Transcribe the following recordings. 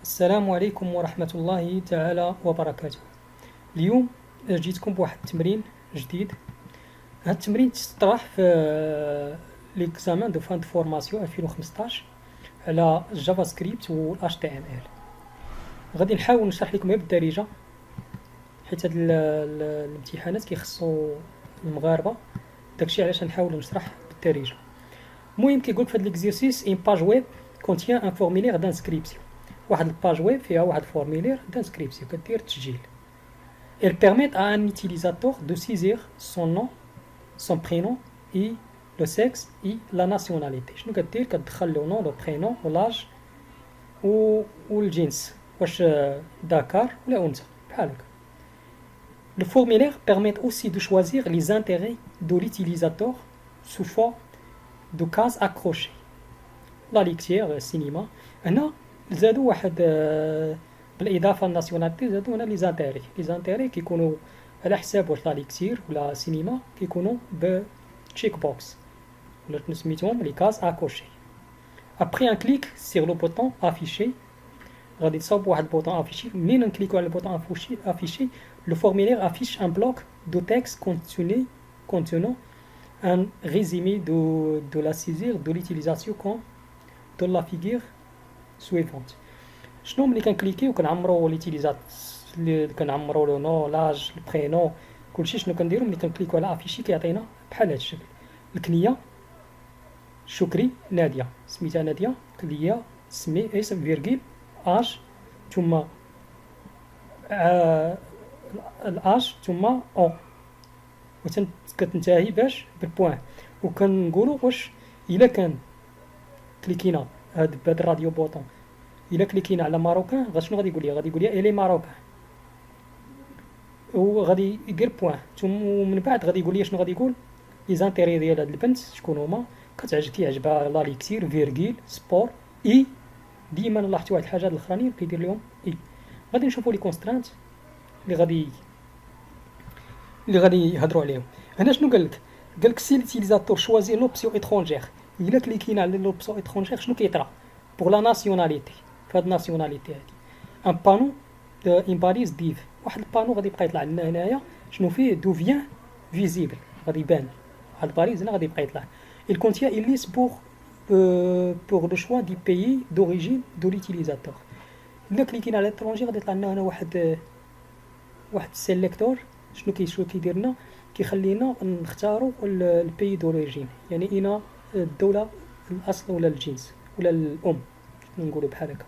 السلام عليكم ورحمة الله تعالى وبركاته. اليوم جيتكم بواحد التمرين جديد. هاد التمرين تطرح في ليكزامان دو فان دو فورماسيون 2015 على الجافا سكريبت و HTML. غادي نحاول نشرح لكم بالدارجة حيت هاد الامتحانات كيخصو المغاربة، داكشي علاش نحاول نشرح بالدارجة. المهم كيقولك في هاد ليكزيرسيس ان باج ويب كونتيان ان فورميلير دانسكريبسيون. واحد الباج ويب فيها واحد فورميلير دانسكريبسيون كدير تسجيل. Elle permet à un utilisateur de saisir son nom, son prénom et le sexe et la nationalité. شنو كدير؟ كتدخل له نون لو برينون و لاج و الجنس، واش ذكر ولا انثى بحال هكا. Le formulaire permet aussi de choisir les intérêts de l'utilisateur sous forme de cases accrochées. لا ليكتير السينما هنا زادوا واحد بالاضافه للناسيوناليتي زادوا هنا لي زانتيري كيكونوا على حساب واش لا ليكتير ولا سينما كيكونوا بتشيك بوكس ولا سميتهم لي كاز اكوشي. ابري ان كليك سير لو بوطون افيشي غادي تصاوب واحد البوطون افيشي. منين نكليكو على البوطون افيشي le formulaire affiche un bloc de texte contenant un résumé de la saisie de l'utilisation de la figure suivante. شنو ملي كنكليكي وكنعمرو ليتيليزات اللي كنعمرو لو نو لاج البرينو كلشي، شنو كنديرو ملي كنكليكو على افيشي كيعطينا بحال هاد الشكل. الكنيه شكري ناديه، سميتها ناديه، كليه سمي اسم فيرغيل اج ثم الاج ثم او كتنتهي باش بالبوان. وكنقولوا واش الا كان كليكينا هاد الراديو بوطون الا كليكينا على ماروكان شنو غادي يقول لي؟ غادي يقول لي الي ماروكان وغادي يدير بوان. ثم من بعد غادي يقول لي شنو غادي يقول؟ لي زانتيري ديال هاد البنت شكون هما؟ كيعجبها لا ليكتير فيرغيل سبور اي. ديما لاحظتوا واحد الحاجه الاخرانيين كيدير لهم اي. غادي نشوفوا لي كونسترانت اللي غادي يهضروا عليهم. هنا شنو قالك سي ليتيليزاتور شوازي لوبسيون اترونجير. الا كليكينا على لوبسيون اترونجير شنو كيطرا؟ بور لا ناسيوناليتي. فهاد الناسيوناليتي هادي ان بانو ان باليز ديف، واحد البانو غادي يبقى يطلع لنا هنايا شنو فيه؟ دو فيان فيزيبل غادي يبان هاد الباليز هنا غادي يبقى يطلع. il contient une liste pour le choix du pays d'origine de l'utilisateur. الا كليكينا على الاترونجي غادي يطلع لنا هنا واحد السيليكتور. شنو كيدير لنا؟ كيخلينا نختاروا البي دوريجين، يعني اين الدوله الاصل ولا الجنس ولا الام نقولوا بحال هكا.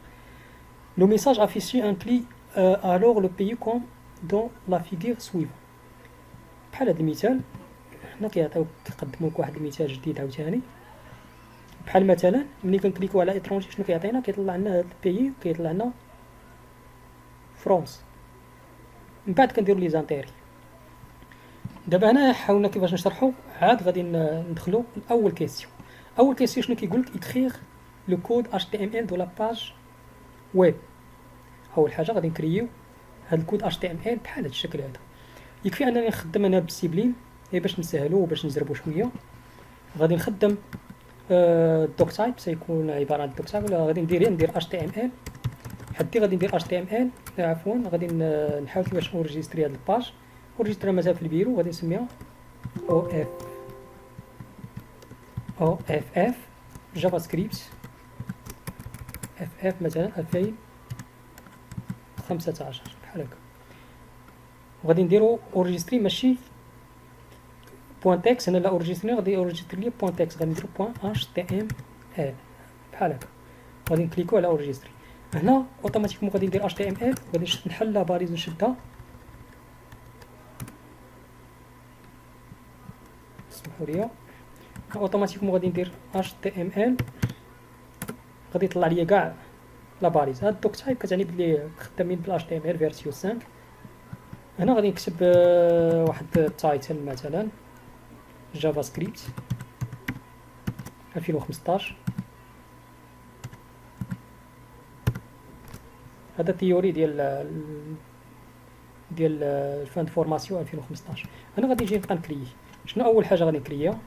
لو ميساج افيشي انكلي alors le pays comme dans la figure suivante. بحال هذا المثال هنا كيقدموا لك واحد المثال جديد عاوتاني. بحال مثلا ملي كنكليكو على اترونجي شنو كيعطينا؟ كيطلع لنا هذا البيي كيطلع لنا فرنسا. من بعد كنديروا لي زانتيري. دابا هنا حاولنا كيفاش نشرحوا، عاد غادي ندخلوا لاول كيسيون. اول كيسيون شنو كيقول لك؟ écrire le code HTML de la page web. اول حاجه غادي نكريو هذا الكود HTML بحال هذا الشكل هذا. يكفي انني نخدم انا بالسيبلين باش نسهلو وباش نزربو شويه. غادي نخدم الدوك تايب سيكون عباره عن الدوك تايب، ولا غادي ندير HTML حدي غادي ندير HTML عفوا. غادي نحاول كيفاش اورجيستري هاد الباج. اورجيستري مثلا في البيرو غادي نسميها OFF جافا سكريبت FF مثلا 2015 بحال هكا. وغادي نديرو اورجيستري ماشي بوان تكست. هنا لا اورجيستري غادي اورجيستري لي بوان تكست، غادي نديرو بوان HTML بحال هكا. غادي نكليكو على اورجيستري. هنا اوتوماتيكمون غادي ندير HTML غادي نحل لا باريز نشدها. اسمحوا لي اوتوماتيكمون غادي ندير HTML غادي يطلع لي كاع لا باريز. هاد الدوك تايب كتعني بلي خدامين بال HTML فيرسيون 5. هنا غادي نكتب واحد التايتل مثلا جافا سكريبت 2015. هذا تيوري ديال الفان فورماسيون 2015. انا غادي نجي نبقى نكري. شنو اول حاجه غادي نكريها؟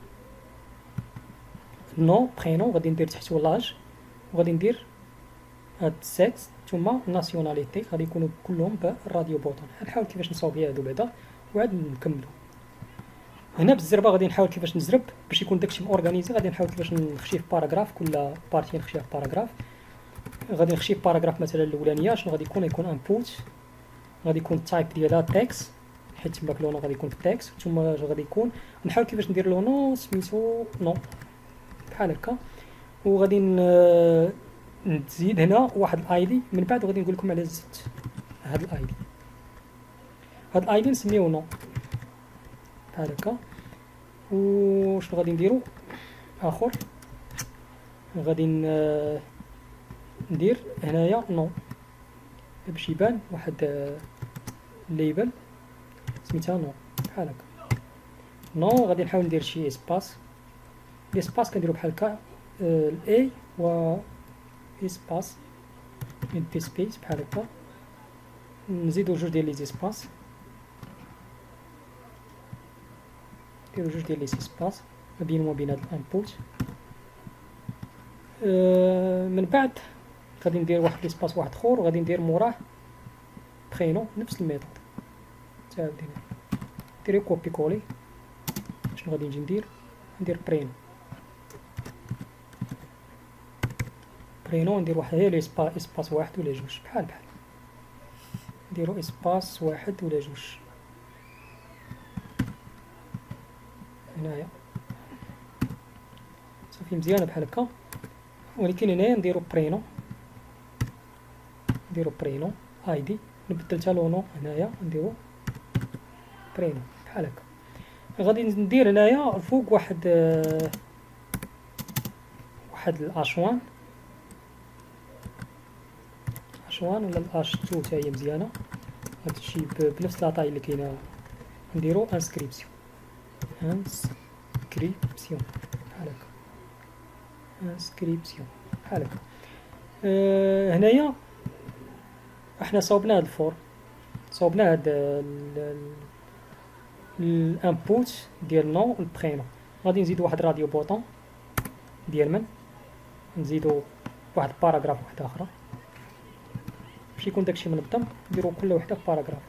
نو برينون غادي ندير تحتو لاج وغادي ندير هاد السكس ثم ناسيوناليتي غادي يكونوا كلهم بالراديو بوطون. نحاول كيفاش نصاوب هادو بعدا وعاد نكملوا. هنا بالزربه غادي نحاول كيفاش نزرب باش يكون داكشي مورغانيزي. غادي نحاول كيفاش نخشي في باراغراف، كل بارتي نخشيها في باراغراف. غادي نخشي في باراغراف مثلا الاولانيه شنو غادي يكون انبوت، غادي يكون التايب ديالها تكست حيت تماك لونو غادي يكون في التكست، ثم غادي يكون نحاول كيفاش ندير لونو سميتو نو بحال هكا. وغادي نزيد هنا واحد الاي دي من بعد، وغادي نقول لكم على زدت هاد الاي دي. هاد الاي دي نسميوه نو بحال هكا. وشنو غادي نديرو اخر، غادي ندير هنايا نو باش يبان واحد ليبل سميتها نو بحال هكا. نو غادي نحاول ندير شي اسباس، الاسباس كنديرو بحال هكا الاي و اسباس دي سبيس بحال هكا. نزيدو جوج ديال لي زيسباس، نديرو جوج ديال لي زيسباس ما بين وما بين هاد الانبوت. من بعد غادي ندير واحد ليسباس واحد اخر، وغادي ندير موراه برينو نفس الميثود تاع ديري كوبي كولي. شنو غادي نجي ندير برينو ندير واحد هي اسباس واحد ولا جوج بحال نديرو اسباس واحد ولا جوج هنايا صافي مزيانه بحال هكا. ولكن هنايا نديرو برينو اي دي، نبدلتها لونو هنايا نديرو برينو بحال هكا. غادي ندير هنايا الفوق واحد الاشوان ولا الاش 2 حتى هي مزيانه. هادشي بنفس لاطاي اللي كاينه. نديرو انسكريبسيون بحال هكا. انسكريبسيون بحال هكا. هنايا احنا صوبنا هاد الفور، صوبنا هاد الانبوت ديال نو والبرينو. غادي نزيدو واحد راديو بوطون ديال من، نزيدو واحد باراغراف واحده اخرى باش يكون داكشي منظم. نديرو كل وحده في باراغراف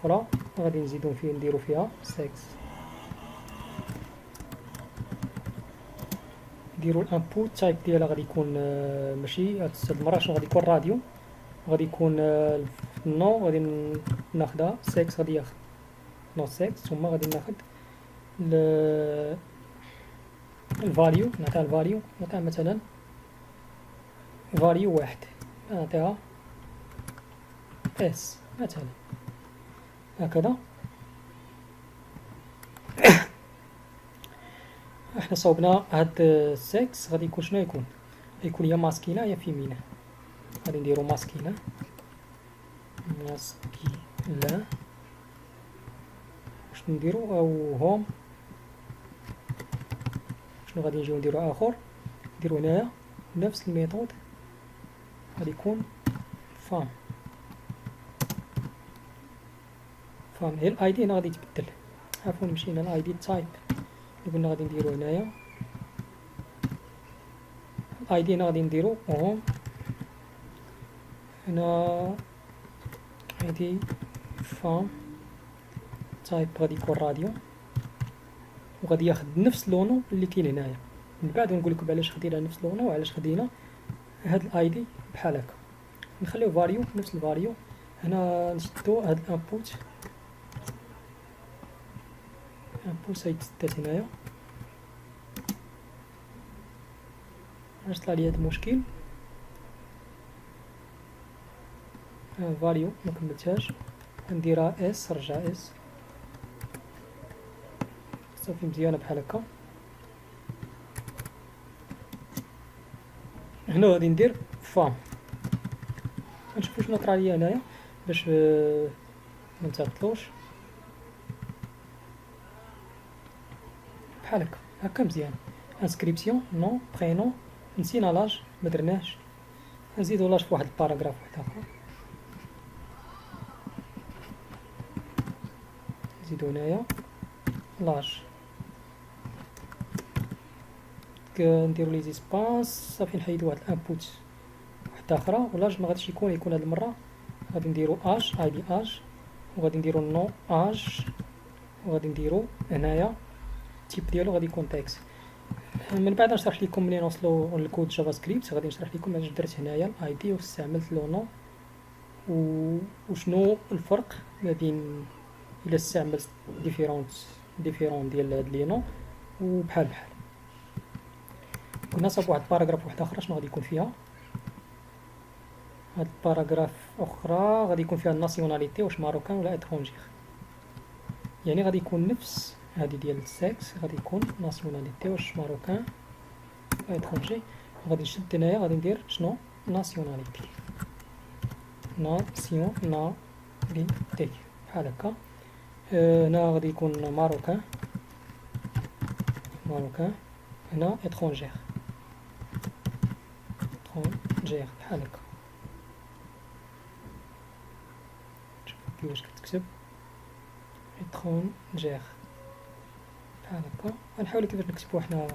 اخرى. غادي نزيدو فيه نديرو فيها 6. نديرو الانبوت تايب ديالها غادي يكون ماشي هاد المره شنو غادي يكون راديو، غادي يكون نو غادي ناخدها 6 غادي ياخد نو 6. ثم غادي ناخد الفاليو، نعطيها الفاليو، نعطيها مثلا فاليو واحد، نعطيها اس مثلا هكذا. احنا صوبنا هاد 6 غادي يكون شنو يكون يا ماسكينه يا فيمينه. غادي نديرو ماسكينه شنو نديرو او هوم. شنو غادي نجيو نديرو اخر، نديرو هنايا نفس الميثود غادي يكون فام هي الاي دي هنا غادي يتبدل. عفوا مشينا الاي دي تايب اللي قلنا غادي نديرو هنايا. الاي دي هنا غادي نديرو هوم، هنا هادي فام تايب غادي يكون راديو، وغادي ياخد نفس لونو اللي كاين هنايا. من بعد نقول لكم علاش خدينا نفس لونو وعلاش خدينا هاد الاي دي بحال هكا. نخليو فاليو نفس الفاليو. هنا نشدو هاد الانبوت سيتسدات هنايا. علاش طلع لي هاد المشكل، فاليو مكملتهاش، نديرها اس رجع اس صافي مزيانه بحال هكا. هنا غادي ندير فام، غنشوفو شنو طرا ليا هنايا باش منتعطلوش بحال هكا مزيان. انسكريبسيون نو برينو، نسينا لاج مدرناهش، نزيدو لاج فواحد الباراغراف واحد اخر. نزيدو هنايا لاج نديرو لي زيسباس صافي، نحيدو واحد الانبوت وحده اخرى، ولاج ما غاديش يكون هاد المره غادي نديرو اج اي دي اج، وغادي نديرو نو اج، وغادي نديرو هنايا التيب ديالو غادي يكون تكست. من بعد نشرح لكم منين نوصلوا للكود جافا سكريبت، غادي نشرح لكم علاش درت هنايا الاي دي واستعملت لو نو، وشنو الفرق ما بين الا استعملت ديفيرون ديال هاد لي نو وبحال كنا صاب واحد باراغراف واحده اخرى شنو غادي يكون فيها. هاد الباراغراف اخرى غادي يكون فيها الناسيوناليتي، واش ماروكان ولا اترونجير، يعني غادي يكون نفس هادي ديال السكس، غادي يكون ناسيوناليتي واش ماروكان ولا اترونجي. غادي نشد هنايا غادي ندير شنو ناسيوناليتي، ناسيوناليتي بحال هكا. هنا غادي يكون ماروكان، هنا اترونجير بحال هكا. شوف كيفاش كتكتب اترونجير بحال هكا. غنحاولو كيفاش نكتبو حنا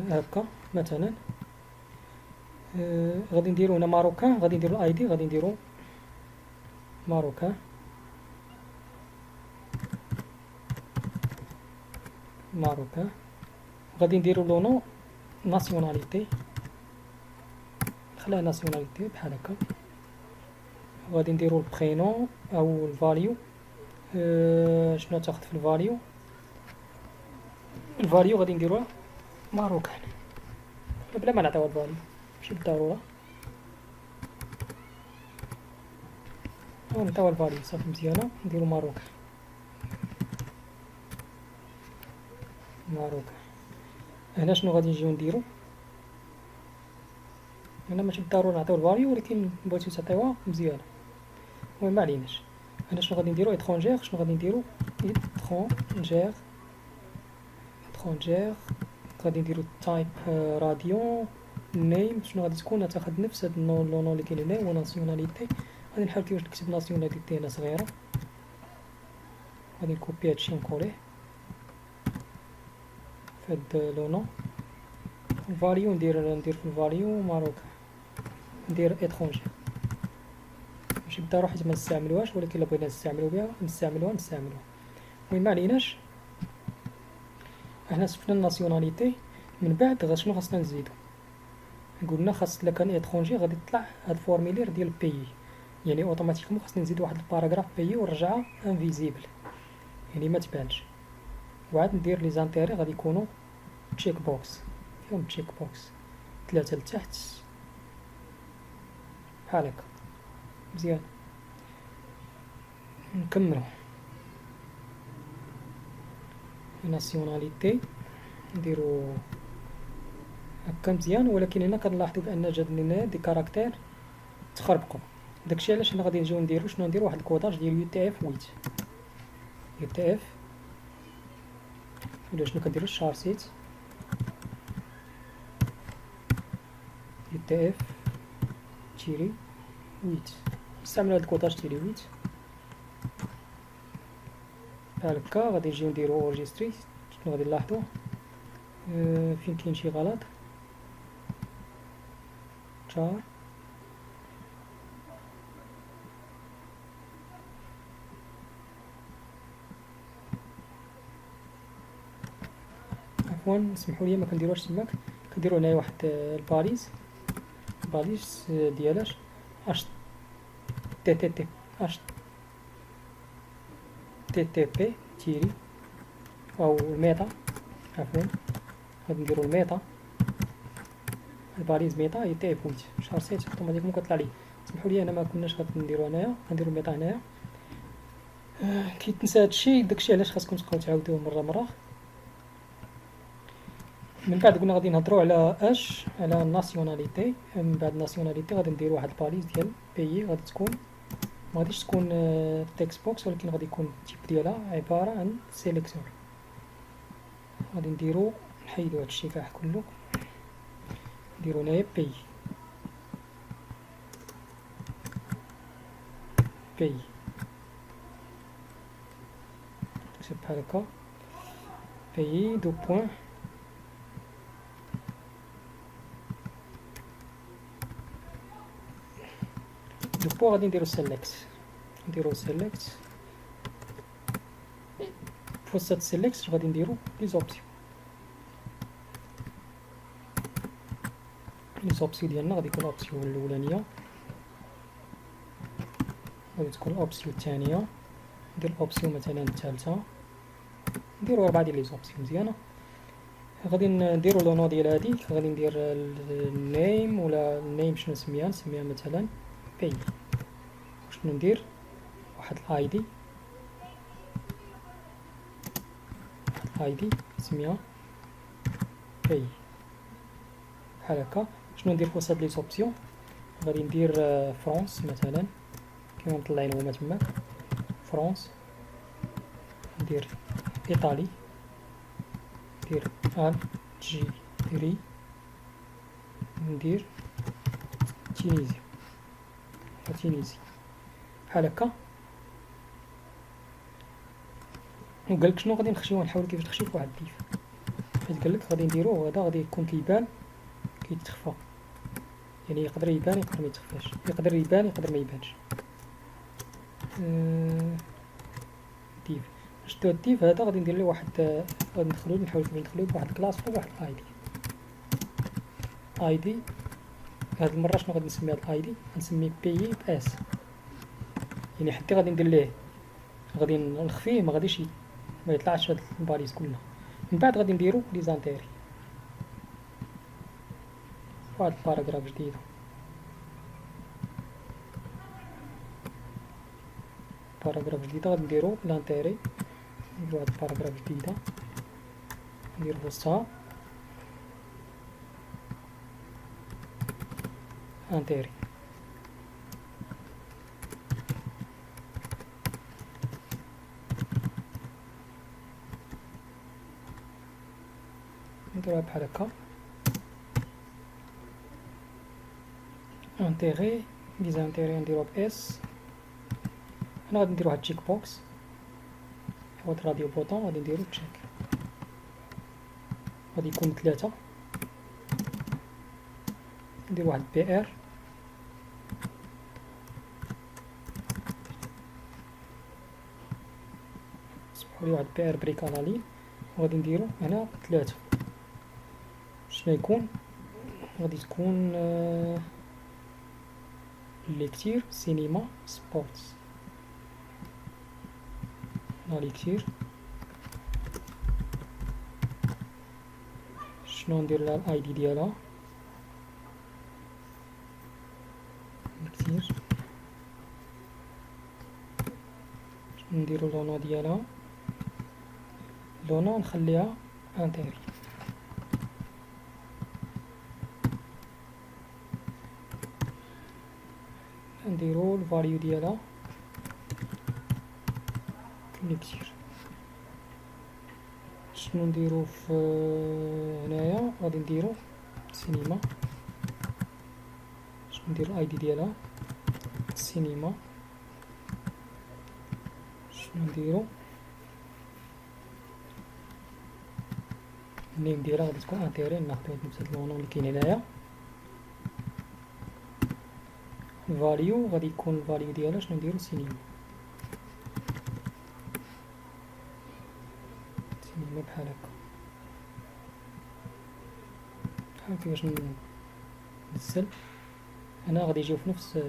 هكا مثلا. غادي نديرو هنا ماروكان، غادي نديرو الاي دي، غادي نديرو ماروكان، غادي نديرو لو نو ناسيوناليتي، خليها ناسيوناليتي بحال هكا. غادي نديرو البرينون او الفاليو. شنو تاخد في الفاليو غادي نديروها ماروكان بلا ما نعطيو الفاليو، ماشي بالضروره نعطيو الفاليو صافي مزيانه. نديرو ماروكان. هنا شنو غادي نجيو نديرو، هنا ماشي بالضروره نعطيو الفاليو، ولكن بغيتو تعطيوها مزيانه، المهم ما عليناش. هنا شنو غادي نديرو اترونجير، شنو غادي نديرو اترونجير، غادي نديرو تايب راديون. نيم شنو غادي تكون، تاخد نفس هاد لو نو اللي كاين هنا، هو ناسيوناليتي. غادي نحاول كيفاش نكتب ناسيوناليتي هنا صغيره، غادي نكوبي هادشي ونكوليه فهاد لو نو. الفاليو ندير في الفاليو ماروكان، ندير اترونجير، ماشي بالضرورة حيت ما نستعملوهاش، ولكن الا بغينا نستعملوها. المهم ما عليناش. احنا شفنا الناسيوناليتي. من بعد شنو خاصنا نزيدو، قلنا خاص الا كان اترونجي غادي يطلع هاد الفورميلير ديال بيي، يعني اوتوماتيكمون خاصنا نزيدو واحد الباراغراف بيي ونرجعها انفيزيبل، يعني ما تبانش. وعاد ندير لي زانتيري غادي يكونوا تشيك بوكس، فيهم تشيك بوكس 3 لتحت بحال هكا مزيان. نكملو ناسيوناليتي نديرو هكا مزيان، ولكن هنا كنلاحظوا بان جات لنا دي كاركتير تخربقوا. داكشي علاش هنا غادي نجيو نديرو شنو، نديرو واحد الكوداج ديال يو تي اف ويت، يو تي اف ولا شنو كنديرو شارسيت يو تي اف تيري ويت. نستعملو هاد الكوداج تيري ويت بحال هكا. غادي نجيو نديرو اورجيستري. شنو غادي نلاحظوا فين كاين شي غلط، تشار عفوا سمحوا لي ما كنديروش تماك، كنديرو هنايا واحد الباليز ديالاش اش تي تي تي اش تي تي بي تيري او الميتا، عفوا غادي نديرو الميتا الباليز ميتا اي تي اف ويت شارسيت اوتوماتيكمون كطلع لي. سمحوا لي انا ما كناش غادي نديرو هنايا، غنديرو الميتا هنايا. كيتنسى هادشي، داكشي علاش خاصكم تبقاو تعاودوه مره. من بعد قلنا غادي نهضروا على على الناسيوناليتي. من بعد الناسيوناليتي غادي نديرو واحد الباليز ديال بيي، غادي تكون ما غاديش تكون تكست بوكس، ولكن غادي يكون التيب ديالها عباره عن سيليكتور. غادي نديرو نحيدو هادشي كاع كله، نديرو هنايا بيي نكتب بحال هكا بيي دو بوين دوكو غادي نديرو سيليكت، نديرو سيليكت. في وسط سيليكت غادي نديرو لي زوبسيون. لي زوبسيون ديالنا غادي يكون الاوبسيون الاولانيه، غادي تكون الاوبسيون الثانيه، ندير الاوبسيون مثلا الثالثه، نديرو 4 ديال لي زوبسيون مزيانه. غادي نديرو لو نو ديال هاديك، غادي ندير النيم ولا النيم شنو نسميها مثلا بي. شنو ندير؟ واحد الاي دي، اي دي نسميها بي بحال هكا. شنو ندير في وسط لي زوبسيون؟ غادي ندير فرونس مثلا كيما مطلعين هما تماك، فرونس. ندير ايطالي، ندير الجيري، ندير تونيزيا تونيزي بحال هكا. وقالك شنو غادي نخشيو، نحاول كيفاش تخشي في واحد الديف، حيت قالك غادي نديرو هذا غادي يكون كيبان كيتخفى، يعني يقدر يبان يقدر ما يتخفاش، يقدر يبان يقدر ما يبانش. ديف شتو الديف هذا غادي ندير له واحد، غادي ندخلو نحاول كيفاش ندخلو بواحد الكلاس فوق واحد الاي دي. اي دي هاد المره شنو غادي نسمي هاد الاي دي؟ غنسميه بي باس، يعني حتى غادي ندير ليه، غادي نخفيه ما غاديش ما يطلعش هاد الباليز كلها. من بعد غادي نديرو لي زانتيري واحد باراغراف جديده، باراغراف جديده غادي نديرو لانتيري، نديرو واحد باراغراف جديده ندير وسطها انتيري. نديروها بحال هكا انتيغي لي زانتيغي نديروها باس. هنا غادي نديرو هاد تشيك بوكس هاد راديو بوطون، غادي نديرو تشيك، غادي يكون 3. ندير واحد بي ار سمحولي، واحد بي ار بريك على لين، وغادي نديرو هنا 3. شنو يكون؟ غادي تكون ليكتير سينما سبورتس، لا ليكتير. شنو ندير لها الاي دي ديالها؟ ليكتير. شنو نديرو لونو ديالها؟ لونو نخليها انتيري. نديرو الفاليو ديالها ليكتير. شنو نديرو في هنايا؟ غادي نديرو سينما. شنو ندير الاي دي ديالها؟ سينما. شنو نديرو؟ النيم ديالها غادي تكون انتيري، ناخدو هاد نفس اللون اللي كاين هنايا. الفاليو غادي يكون الفاليو ديالها شنو نديرو؟ سينما. سينما بحال هكا، بحال كيفاش نزل. هنا غادي يجيو في نفس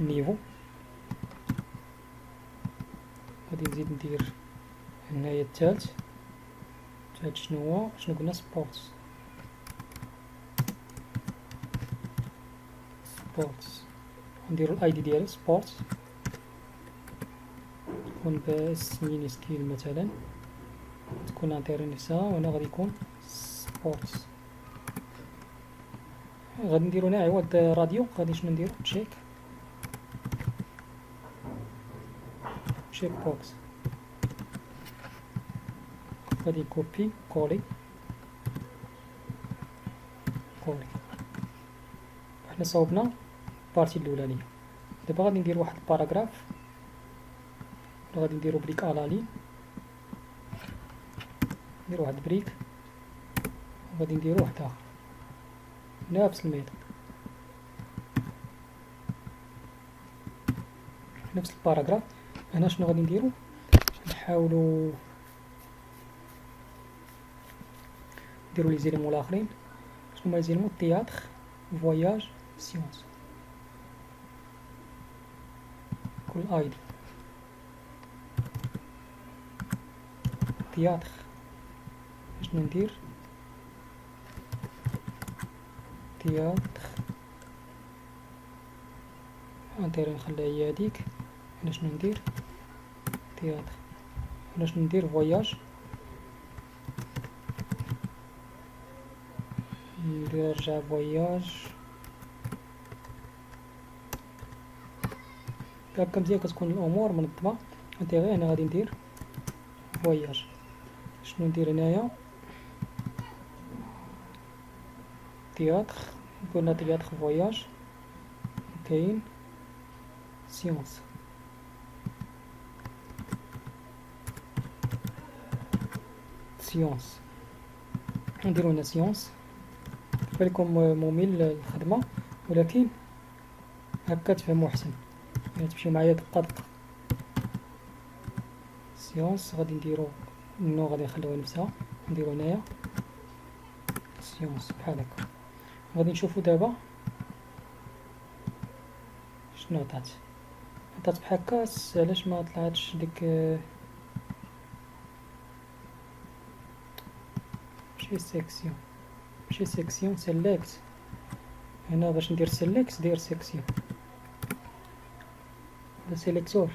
النيفو. غادي نزيد ندير هنايا الثالث. الثالث شنو هو؟ شنو قلنا؟ سبورتس. سبورتس نديرو الاي دي ديالو سبورتس، تكون باس ميني سكيل مثلا، تكون انتيري نفسها. وهنا غادي يكون سبورتس. غادي نديرو هنا عوض راديو غادي شنو نديرو؟ تشيك، تشيك بوكس. غادي كوبي كولي كولي. حنا صوبنا البارتي الاولانيه. دابا غادي ندير واحد الباراغراف، غادي نديرو بريك على لين، ندير واحد بريك وغادي نديرو واحد اخر نفس الميثود. نفس الباراغراف. هنا شنو غادي نديرو؟ نحاولوا نديرو لي زيليمون الاخرين. شنو هما لي زيليمون؟ تياتر، فواياج، سيونس. كل ايدي تياتر شنو ندير؟ تياتر ندير نخليها هي هاديك. هنا شنو ندير؟ تياتر. هنا شنو ندير؟ فواياج. نرجع فواياج. هكا مزيان كتكون الامور منظمه. انتيغي انا غادي ندير فواياج. شنو ندير هنايا؟ تياتر. قلنا تياتر فواياج. كاين سيونس. سيونس نديرو هنا سيونس. بالكم ممل الخدمه، ولكن هكا تفهموا احسن، يعني تمشيو معايا دقه دقه. سيونس غادي نديرو النو، غادي نخليوها نفسها. نديرو هنايا سيونس بحال هكا. غادي نشوفو دابا شنو عطات بحال هكا. علاش ما طلعتش ديك ماشي سيكسيون، ماشي سيكسيون، سيليكت. هنا باش ندير سيليكت دير سيكسيون. هذا سيليكتور.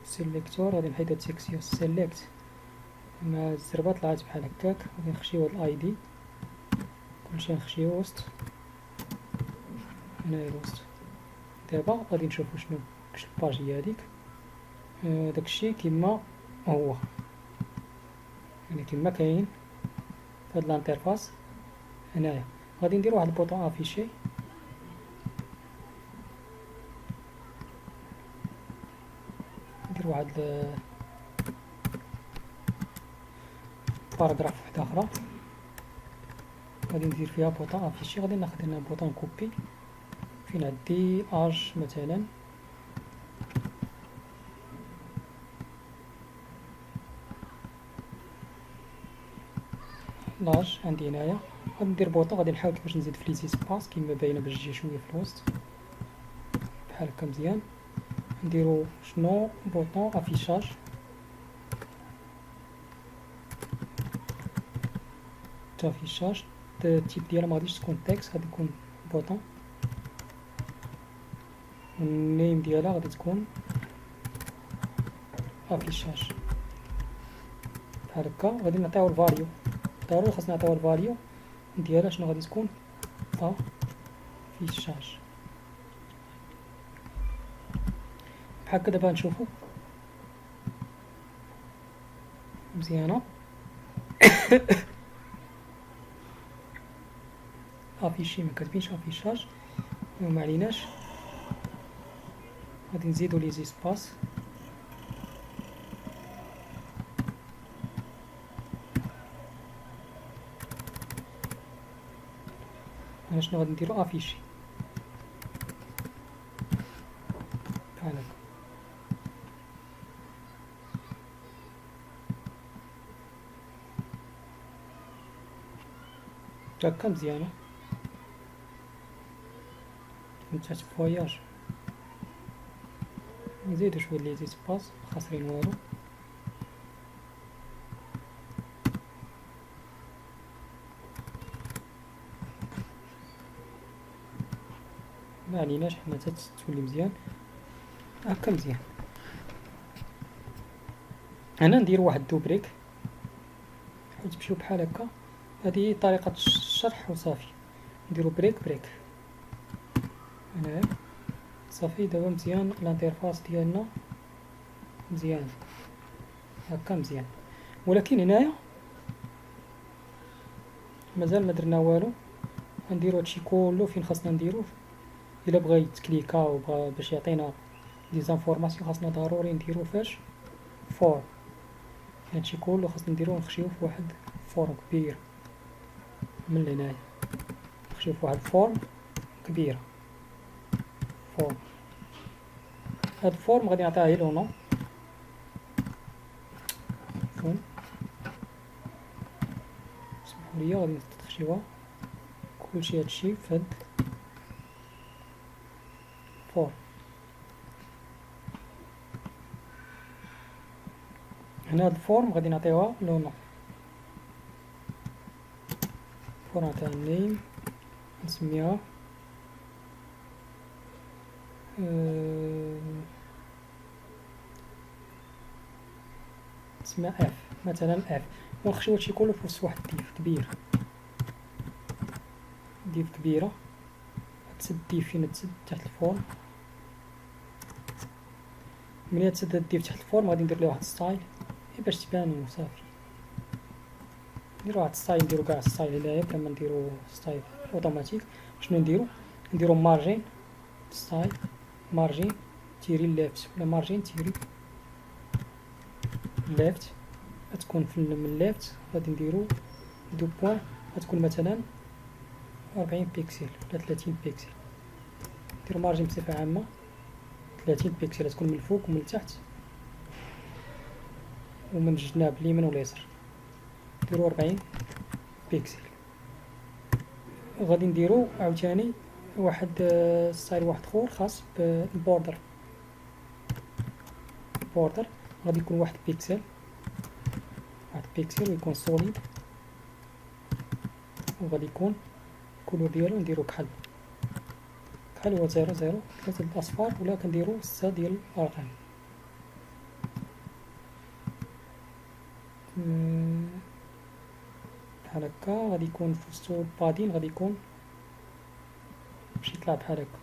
سيليكتور غادي نحيد هاد سيكسيون سيليكت مع الزربه طلعت بحال هكاك. غادي نخشيو هاد الاي دي، كلشي نخشيو وسط. هنايا الوسط. دابا غادي نشوفو شنو الباج هي هاديك. داكشي كيما هو، يعني كيما كاين في هاد الانترفاس. هنايا غادي ندير واحد البوطون افيشي. ندير واحد باراغراف وحده اخرى. غادي ندير فيها بوطون افيشي. غادي ناخد هنا بوطون كوبي فين عندي اج مثلا. لاج عندي هنايا. غادي ندير بوطون، غادي نحاول كيفاش نزيد في لي سباس كيما باينه باش تجي شويه في الوسط بحال هكا مزيان. نديرو شنو؟ بوطون افيشاج. افيشاج التيب ديالها ما غاديش تكون تكست، غادي تكون بوطون. والنيم ديالها غادي تكون افيشاج بحال هكا. غادي نعطيو الفاليو، ضروري خاصنا نعطيو الفاليو ديالها. شنو غادي تكون؟ افيشاج بحال هكا. دابا نشوفو مزيانه. افيشي ما كتبينش افيشاج، وما عليناش. غادي نزيدو لي زيسباس. هنا شنو غادي نديرو؟ افيشي بحال هكا. هكا مزيانه. نتاع فواياج نزيدو شويه لي زيسباس خاسرين والو. ما عليناش حنا حتى تولي مزيان هكا مزيان. هنا ندير واحد دوبريك تمشيو بحال هكا. هذه طريقه الشرح وصافي. نديرو بريك بريك هنايا صافي. دابا مزيان الانترفاس ديالنا مزيان هكا مزيان. ولكن هنايا مازال ما درنا والو. غنديرو هادشي كله فين خاصنا نديروه. الا بغا يتكليكا وبغا باش يعطينا دي زانفورماسيون خاصنا ضروري نديرو فاش فور. هادشي كله خاصنا نديروه نخشيوه في واحد فورم كبير. من هنايا نشوف واحد الفورم كبيرة. فورم، هاد الفورم غادي نعطيها هي لو نون فون. سمحوليا غادي نستخدموها كلشي هادشي فهاد فورم. هنا هاد الفورم غادي نعطيوها لو نون. فورم تاع النيم نسميها نسميها اف مثلا اف، ونخشيو هادشي كله في وسط واحد الديف كبير. ديف كبيرة تسد الديف فين تسد تحت الفورم. ملي تسد هاد الديف تحت الفورم غادي ندير ليه واحد ستايل باش تبان وصافي. نديرو واحد ستايل، نديرو كاع ستايل هنايا بلا ما نديرو ستايل اوتوماتيك. شنو نديرو مارجين ستايل، مارجين تيري ليفت ولا مارجين تيري ليفت. غتكون من ليفت غادي نديرو دو بوان، غتكون مثلا 40 بيكسل ولا 30 بيكسل. نديرو مارجين بصفة عامة 30 بيكسل، تكون من الفوق ومن التحت ومن الجناب اليمين واليسار. نديرو 40 بيكسل. غادي نديرو عاوتاني واحد ستايل واحد اخر خاص بالبوردر. بوردر غادي يكون واحد بيكسل ويكون سوليد، وغادي يكون الكولور ديالو نديرو كحل هو 0 0 3 الاصفار، ولا كنديرو 6 ديال الارقام. بحال هكا. غادي يكون في وسطو البادين غادي يكون باش يطلع بحال هكا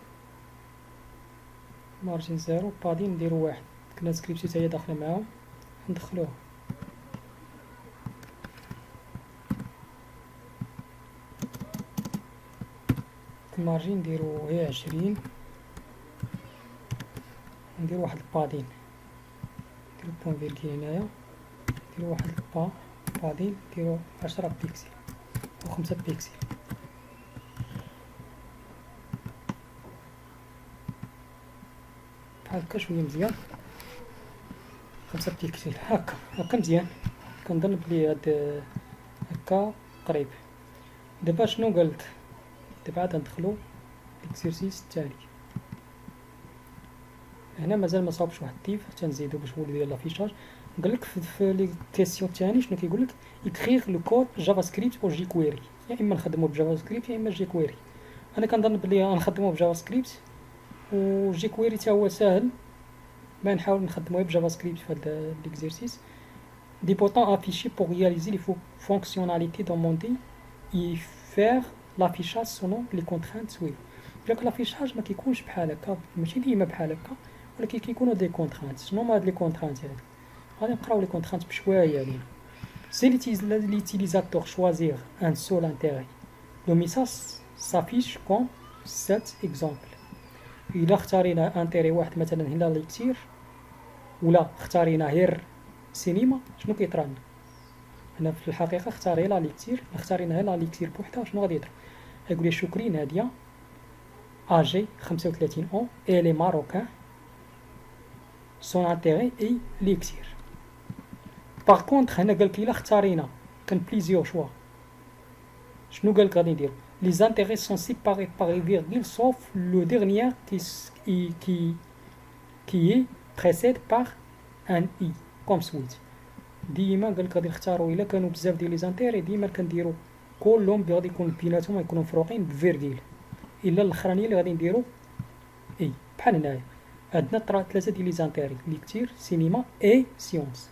مارجين 0 بادين نديرو 1. كنا سكريبتي حتى هي داخله معاهم ندخلوها. المارجين نديرو هي 20. نديرو واحد البادين، نديرو بوان فيرغيل هنايا، نديرو واحد بادين نديرو 10 بيكسل و 5 بيكسل. بحال هكا شويه مزيان. 5 بيكسل هكا مزيان. كنظن بلي هاد هكا قريب. دابا شنو قلت؟ دابا عاد ندخلو الاكسرسيس التالي. هنا مازال ما صاوبش واحد الديف تنزيدو باش نولي ديال لافيشاج. قالك في لي كيسيون الثاني شنو كيقولك؟ اكريغ لو كود جافا سكريبت او جي كويري، يا اما نخدمو بجافا سكريبت يا اما جي كويري. انا كنظن بلي غنخدمو بجافا سكريبت، و جي كويري تا هو ساهل، ما نحاول نخدموه بجافا سكريبت في هذا ليكزيرسيس. دي بوطون افيشي بور رياليزي لي فونكسيوناليتي دوموندي اي فير لافيشاج سولون لي كونترانت سويف. بلاك لافيشاج ما كيكونش بحال هكا، ماشي ديما بحال هكا، ولكن كيكونوا دي كونترانت. شنو هما هاد لي كونترانت هادو؟ غادي نقراو لي كونترانت بشويه علينا. Si l'utilisateur choisir un seul intérêt, le message s'affiche comme cet exemple. إلا اختارينا انتيري واحد مثلا هنا اللي كتير، ولا اختارينا غير سينما، شنو كيطرا لنا؟ هنا في الحقيقة اختاري لا لي كتير، اختارينا غير لا لي كتير بوحدها، شنو غادي يطرا؟ غيقول لي شكري نادية âgée 35 ans et elle est marocain. Son intérêt est لي كتير. باغ كونطخ هنا قالك الا اختارينا كان بليزيور شوا، شنو قالك غادي نديرو؟ لي زانتيغي سون سيباري باغ فيرغيل سوف لو ديرنيير كي بريسيد باغ ان اي كوم سويت. ديما قالك غادي نختارو الا كانوا بزاف ديال لي زانتيغي ديما كنديرو كلهم غادي يكون بيناتهم يكونوا مفروقين بفيرغيل، الا الاخرانيه اللي غادي نديرو اي. بحال هنايا عندنا 3 ديال لي زانتيغي اللي كتير سينما اي سيونس.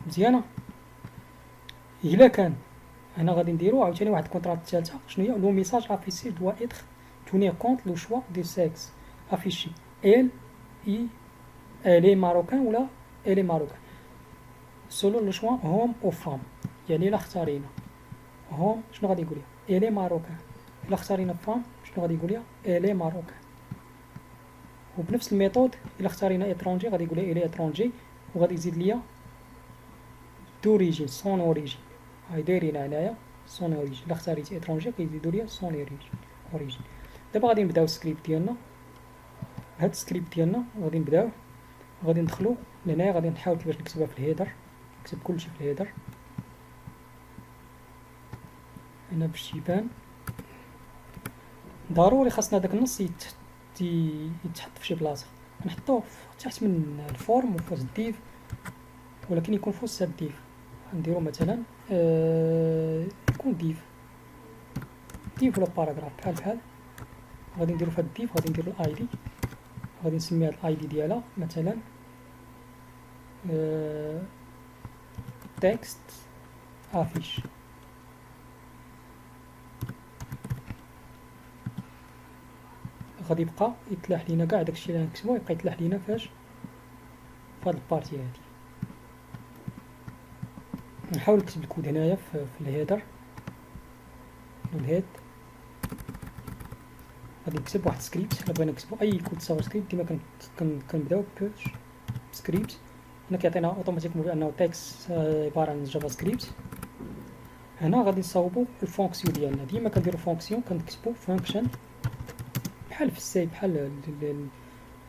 مزيانه. الا كان هنا غادي نديرو عاوتاني واحد الكونطرات الثالثه. شنو هي؟ لو ميساج افيشي دوا اتر تونير كونت لو شوا دو سيكس افيشي ال اي الي ماروكان ولا الي ماروكان سولو لو شوا هوم او فام. يعني الا اختارينا هوم شنو غادي يقول لي؟ الي ماروكان. الا اختارينا فام شنو غادي يقول لي؟ الي ماروكان. وبنفس الميثود الا اختارينا اترونجي غادي يقول لي الي اترونجي، وغادي يزيد ليا دوريجين سون اوريجين. هاي دايرين هنايا سون اوريجين. الا اختاريت اترونجي كيزيدو ليا سون اوريجين. دابا غادي نبداو السكريبت ديالنا. هاد السكريبت ديالنا غادي نبداو، غادي ندخلو لهنايا، غادي نحاول كيفاش نكتبها في الهيدر، نكتب كلشي في الهيدر هنا باش يبان. ضروري خاصنا داك النص يتحط في شي بلاصه، نحطوه تحت من الفورم وفوق الديف، ولكن يكون فوق الديف. نديرو مثلا يكون ديف ولا باراغراف بحال غادي نديرو في هاد الديف، غادي نديرو الاي دي، غادي نسميها الاي دي ديالها مثلا تكست افيش. غادي يبقى يتلاح لينا كاع داكشي اللي غنكتبو، يبقى يتلاح لينا فاش فهاد البارتي هادي. نحاول نكتب الكود هنايا في الهيدر والهيد. غادي نكتب واحد سكريبت، الا بغينا نكتبو اي كود سافر سكريبت ديما كنبداو بوش سكريبت. هنا كيعطينا اوتوماتيكمون بانه تكست عباره عن جافا سكريبت. هنا غادي نصاوبو الفونكسيون ديالنا، ديما كنديرو فونكسيون كنكتبو فانكشن بحال في السي بحال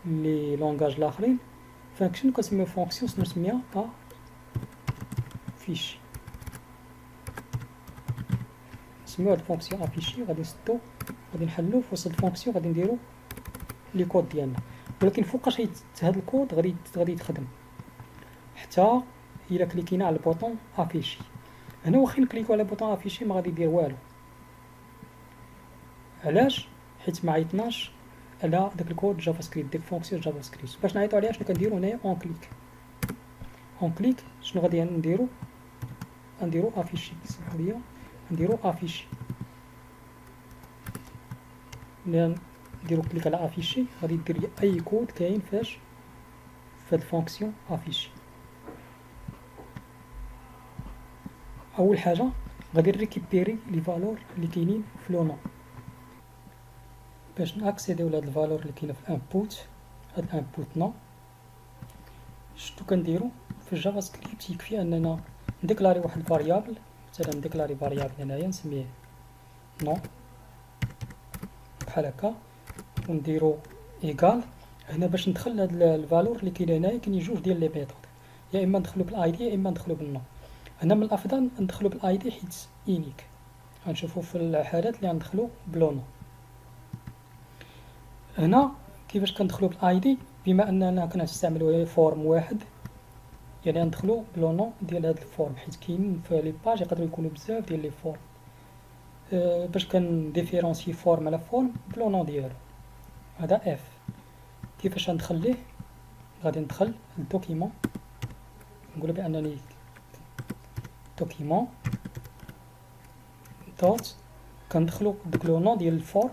لي لونغاج الاخرين. فانكشن كنسميو فونكسيون نسميها افيشي، نسميو هاد الفونكسيون افيشي. غادي نسدو، غادي نحلو في وسط الفونكسيون، غادي نديرو لي كود ديالنا. ولكن فوقاش هاد الكود غادي يتخدم حتى الا كليكينا على البوطون افيشي. هنا واخا نكليكو على البوطون افيشي ما غادي يدير والو. علاش؟ حيت ما عيطناش على داك الكود جافا سكريبت، ديك فونكسيون جافا سكريبت. باش نعيطو عليها شنو كنديرو هنايا؟ اون كليك شنو غادي نديرو افيشي. سمحوا لي نديرو افيشي. ملي نديرو كليك على افيشي غادي دير لي اي كود كاين فاش فهاد الفونكسيون افيشي. اول حاجه غادي نريكيبيري لي فالور اللي كاينين في لو نون. باش ناكسيديو لهاد الفالور اللي كاينه في الانبوت، هاد الانبوت نون شتو كنديرو في الجافا سكريبت؟ يكفي اننا نديكلاري واحد الفاريابل، مثلا نديكلاري فاريابل هنايا نسميه نون بحال هكا، ونديرو ايكال. هنا باش ندخل هاد الفالور اللي كاين هنايا كاينين جوج ديال لي ميثود، يا اما ندخلو بالاي دي يا اما ندخلو بالنون. هنا من الافضل ندخلو بالاي دي حيت يونيك. غنشوفو في الحالات اللي غندخلو بلو نون. هنا كيفاش كندخلو بالاي دي؟ بما اننا كنستعملو فورم واحد، يعني ندخلو بلو نون ديال هاد الفورم، حيت كاين في لي باج يقدروا يكونوا بزاف ديال لي فورم. باش كنديفيرونسي فورم على فورم بلو نون ديالو. هذا اف. كيفاش غندخل ليه؟ غادي ندخل للدوكيمون، نقولو بانني دوكيمون دوت، كندخلو داك لو نون ديال الفورم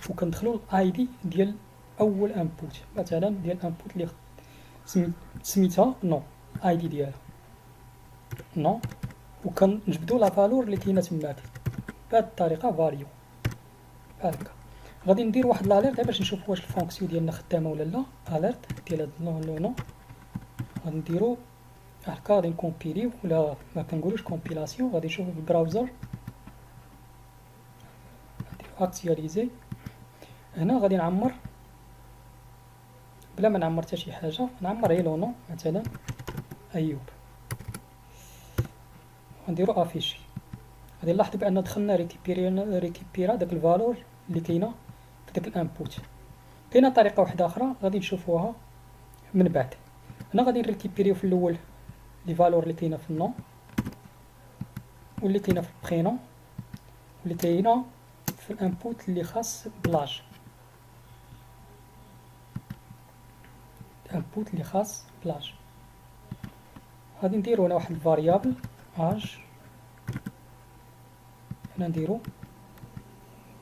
وكندخلو الاي دي ديال اول انبوت، مثلا ديال الانبوت اللي سميتها نون، اي دي ديالها نون، وكنجبدو لا فالور اللي كاينه تماك بهاد الطريقه فاليو بحال هكا. غادي ندير واحد لاليرت باش نشوف واش الفونكسيون ديالنا خدامه ولا لا. اليرت ديال هاد لو نون غادي نديرو هكا، غادي نكومبيليو ولا ما كنقولوش كومبيلاسيون. غادي نشوفو في البراوزر، نديرو اكتياليزي. هنا غادي نعمر بلا ما نعمر حتى شي حاجه، نعمر غير لو نون مثلا ايوب، ونديرو افيشي. غادي نلاحظوا بان دخلنا ريكيبيرا داك الفالور اللي كاينه في داك الانبوت. كاينه طريقه واحده اخرى غادي نشوفوها من بعد. هنا غادي نريكيبيريو في الاول لي فالور اللي كاينه في النون واللي كاينه في البرينون واللي كاينه في الانبوت اللي خاص بلاج، الانبوت اللي خاص بلاج. غادي نديرو هنا واحد الفاريابل اج، هنا نديرو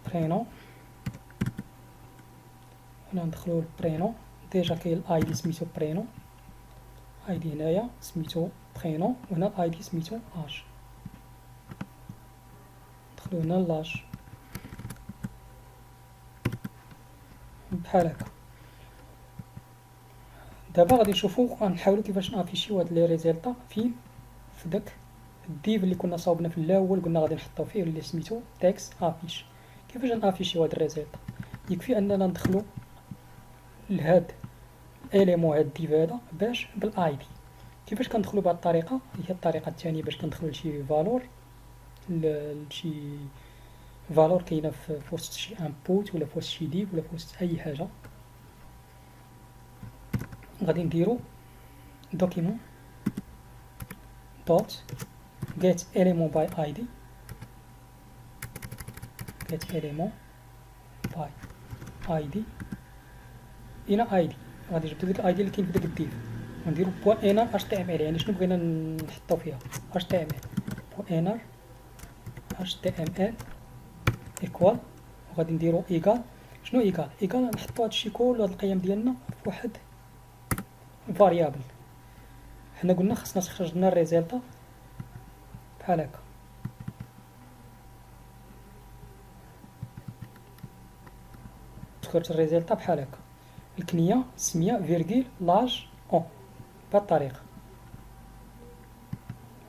برينون، هنا ندخلو البرينون. ديجا كاين الاي دي سميتو برينون، اي دي هنايا سميتو برينون، وهنا الاي دي سميتو اج. ندخلو هنا لاج بحال هكا. دابا غادي نشوفو غنحاولو كيفاش نافيشيو هاد لي ريزلطا فين في داك الديف اللي كنا صاوبنا في الاول قلنا غادي نحطو فيه اللي سميتو تكست افيش. كيفاش نافيشيو هاد الريزلت؟ يكفي اننا ندخلو لهاد اليمون هاد الديف هذا باش بالاي دي. كيفاش كندخلو بهاد الطريقه؟ هي الطريقه الثانيه باش كندخلو لشي فالور، لشي فالور كاينه في وسط شي انبوت ولا في وسط شي ديف ولا في وسط اي حاجه. غادي نديرو document dot get element by id get element by id هنا id غادي نجبدو ديك الاي دي اللي كاين في داك الديف ونديرو بوان انر اش تي ام ال. يعني شنو بغينا نحطو فيها اش تي ام ال بوان انر اش تي ام ال ايكوال وغادي نديرو ايكال. شنو ايكال؟ ايكال نحطو هادشي كل هاد القيم ديالنا في واحد فاريابل. حنا قلنا خصنا تخرج لنا الريزلت بحال هكا. تخرج الريزلت بحال هكا، الكنيه السميه فيرغيل لاج اون بهاد الطريقه.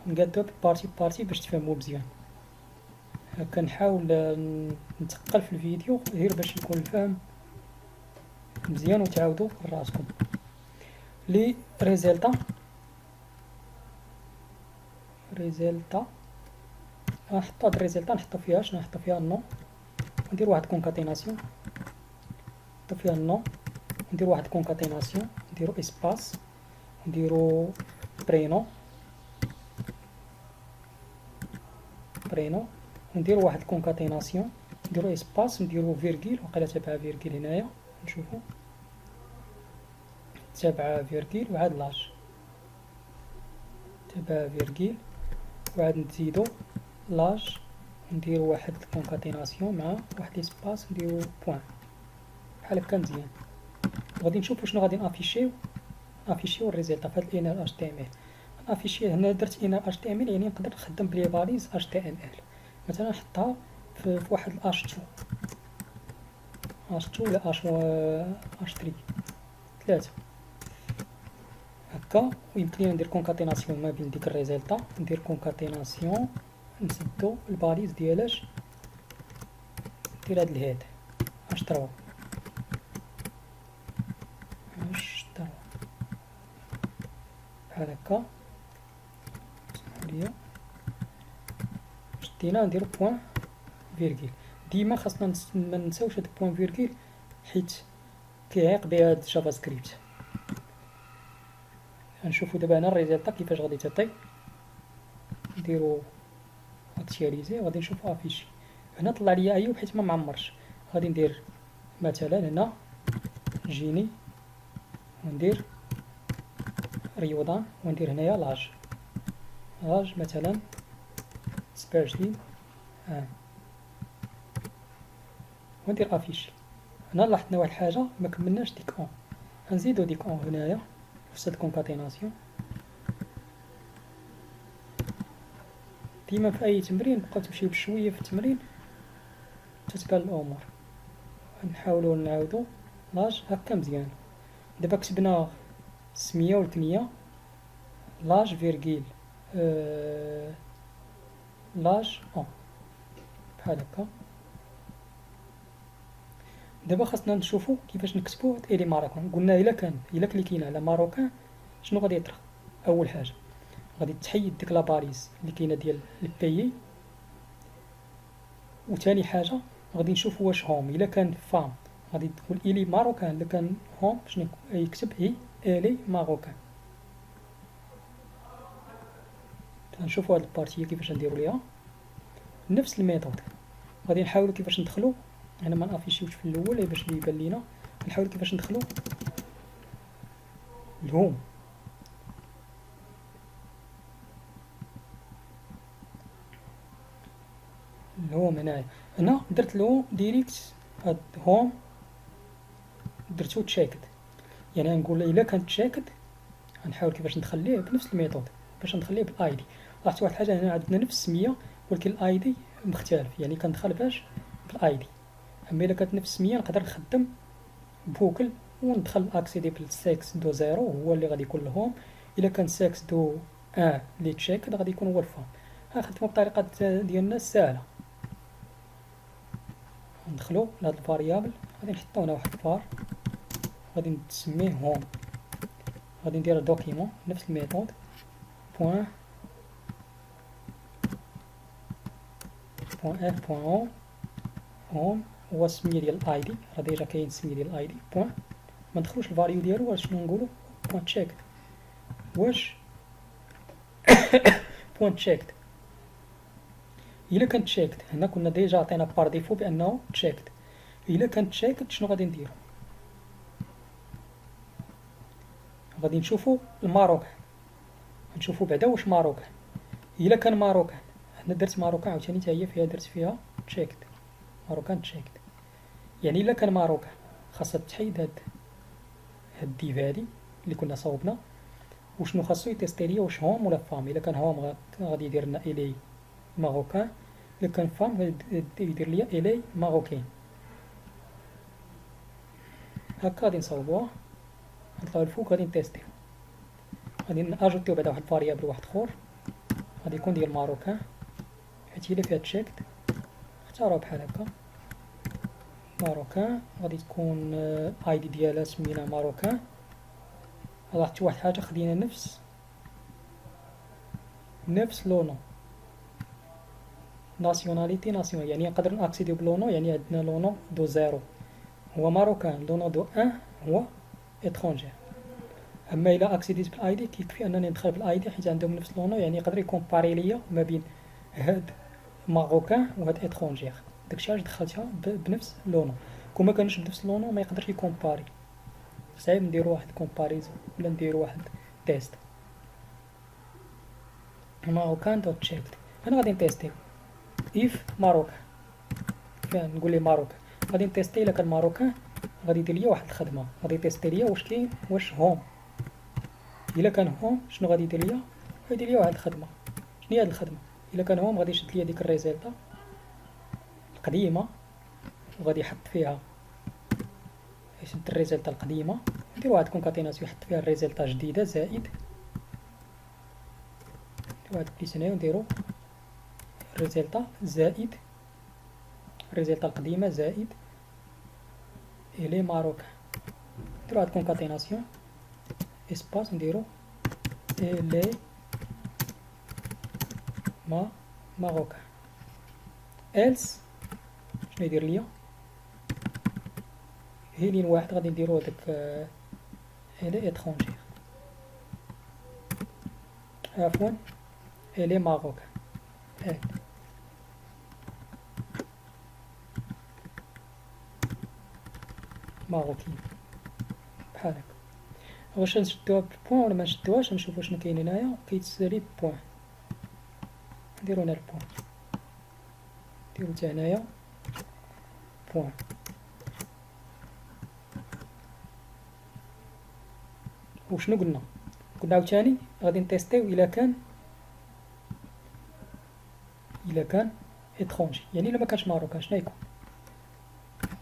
نقادو بارتي بارتي باش تفهموا مزيان. كنحاول نتقل في الفيديو غير باش يكون الفهم مزيان وتعاودوا راسكم. لي ريزلتا نحطو هاد الريزلتا نحطو فيها شنو؟ نحطو فيها النو وندير واحد كونكاتيناسيون، نحطو فيها النو ندير واحد كونكاتيناسيون نديرو اسباس نديرو برينو ونديرو واحد كونكاتيناسيون نديرو اسباس نديرو فيرغيل وقيلا تبع فيرغيل هنايا نشوفو تبع فيرغيل وعاد لاج تبع فيرغيل وعاد نزيدو لاج نديرو واحد كونكاتيناسيون مع واحد اسباس نديرو بوان بحال هكا مزيان. غادي نشوفو شنو غادي نافيشيو الريزلت في هاد الانر اش تي ام ال. نافيشي هنا درت انر اش تي ام ال يعني نقدر نخدم بلي فاليز اش تي ام ال. مثلا نحطها في واحد الاش 2 ولا اش 3 ثلاثة هكا. ويمكن لي ندير كونكاتيناسيون ما بين ديك الريزلت، ندير كونكاتيناسيون نسدو الباليز ديالاش ندير هاد الهاد اش 3 بحال هكا. سمحوليا شدينا نديرو بوان فيرغيل. ديما خاصنا ما ننساوش هاد بوان فيرغيل حيت كيعيق بها هاد جافا سكريبت. غنشوفو دابا هنا الريزلت كيفاش غادي تعطي. نديرو اكتياليزي غادي نشوفو افيشي. هنا طلع ليا ايوب حيت ما معمرش. غادي ندير مثلا هنا جيني وندير ريوضان وندير هنايا لاج مثلا 27 وندير افيشي. هنا لاحظنا واحد الحاجه ما كملناش ديك اون، غنزيدو ديك اون هنايا في هاد الكونكاتيناسيون. ديما في اي تمرين بقاو تمشيو بشويه في التمرين تتبان الامور. نحاولوا نعاودو لاج هكا مزيان. دابا كتبنا السميه والكنيه لاج فيرغيل لاج اون بحال هكا. دابا خاصنا نشوفو كيفاش نكتبو الي ماروكان. قلنا الا كليكينا على ماروكان شنو غادي يطرا؟ اول حاجه غادي تحيد ديك لاباليز اللي كاينه ديال البيي، وثاني حاجه غادي نشوفو واش هوم الا كان فام غادي تكون الي ماروكان، الا كان هوم شنو يكتب هي الي ماروكان. نشوفو هاد البارتيه كيفاش نديرو ليها نفس الميثود. غادي نحاولو كيفاش ندخلو هنا ما نافيشيوش في الاول باش يبان لينا. نحاول كيفاش ندخلو الهوم هنا درت له ديريكت هاد هوم درتو تشيكد. يعني نقول الا كانت تشيكد غنحاول كيفاش ندخليه بنفس الميثود باش ندخليه بالاي دي. لاحظت واحد الحاجه هنا عندنا نفس السميه ولكن الاي دي مختلف، يعني كندخل باش بالاي دي. اما الا كانت نفس السميه نقدر نخدم بوكل وندخل اكسيدي بالسكس دو 0 هو اللي غادي يكون الهوم. الا كان سكس دو 1 اللي تشيكد غادي يكون هو الفام. غنخدمو بطريقة ديالنا الساهلة. ندخلو لهاد الفاريابل، غادي نحطو هنا واحد الفار، غادي نسميه هوم، غادي ندير دوكيمون نفس الميثود بوان اف بوان هوم هو السمية ديال الاي دي، راه ديجا كاين السمية ديال الاي دي بوان، ما ندخلوش الفاليو ديالو، واش شنو نقولو بوان تشيكد، واش بوان تشيكد. الا كانت تشيكد هنا كنا ديجا عطينا بار ديفو بانه تشيكد، الا كانت تشيكد شنو غادي نديرو؟ غادي نشوفو الماروكان، نشوفو بعدا واش ماروكان. الا كان ماروكان، هنا درت ماروكان عاوتاني حتى هي فيها درت فيها تشيكد، ماروكان تشيكد. يعني الا كان ماروكان خاصها تحيد هاد الديف هادي اللي كنا صوبنا، وشنو خاصو يتيستي ليا واش هوم ولا فام. الا كان هوم غادي يدير لنا الي ماروكان، الا كان فام غادي يدير ليا الي ماروكين. هكا غادي نصوبوها، نطلعو الفوق غادي نتيستيو، غادي ناجوتيو بعدا واحد الفاريابل واحد اخر غادي يكون ديال ماروكان، حيت هي اللي فيها تشيكد، اختاروها بحال هكا ماروكان، غادي تكون اي دي ديالها سمينا ماروكان. لاحظتوا واحد الحاجه، خدينا نفس لونو ناسيوناليتي ناسيونال، يعني نقدر ناكسيديو بلونو، يعني عندنا لونو دو زيرو هو ماروكان، لونو دو ان هو اترونجير. اما الى اكسيديت بالاي دي كيكفي انني ندخل بالاي دي حيت عندهم نفس لونو، يعني يقدر يكومباري ليا ما بين هاد ماروكان وهاد اترونجير، داكشي علاش دخلتها بنفس لونو. كون ما كانش بنفس لونو ما يقدرش يكومباري، صعيب نديرو واحد كومباريزون ولا نديرو واحد تيست. ماروكان دوت تشيكد، انا غادي نتيستيو اف ماروكان، نقول ليه ماروكان غادي نتيستي. الا كان ماروكان غادي يدير ليا واحد الخدمه، غادي يتيستي ليا واش كاين واش هوم. الا كان هوم شنو غادي يدير ليا؟ غادي يدير ليا واحد الخدمه. شنو هي هاد الخدمه؟ الا كان هوم غادي يشد ليا ديك الريزلطه القديمه وغادي يحط فيها، يشد الريزلطه القديمه نديرو واحد كونكاتيناسيون يحط فيها الريزلطه جديده زائد واحد بليسنايو نديرو الريزلطه زائد الريزلطه القديمه زائد الي ماروكان. نديرو واحد كونكاتيناسيون اسباس نديرو الي ماروكان إلس شنو يدير ليا؟ هي لين واحد غادي نديرو هداك الي اترونجير، عفوا الي ماروكان ماروكين بحال هكا. واش نشدوها بالبوان ولا ما نشدوهاش؟ نشوفو شنو كاين هنايا، كيتسالي بوان، نديرو هنا البوان، نديرو حتى هنايا بوان. وشنو قلنا عاوتاني غادي نتيستيو الا كان اترونجي، يعني الا ما كانش ماروكان شنو يكون؟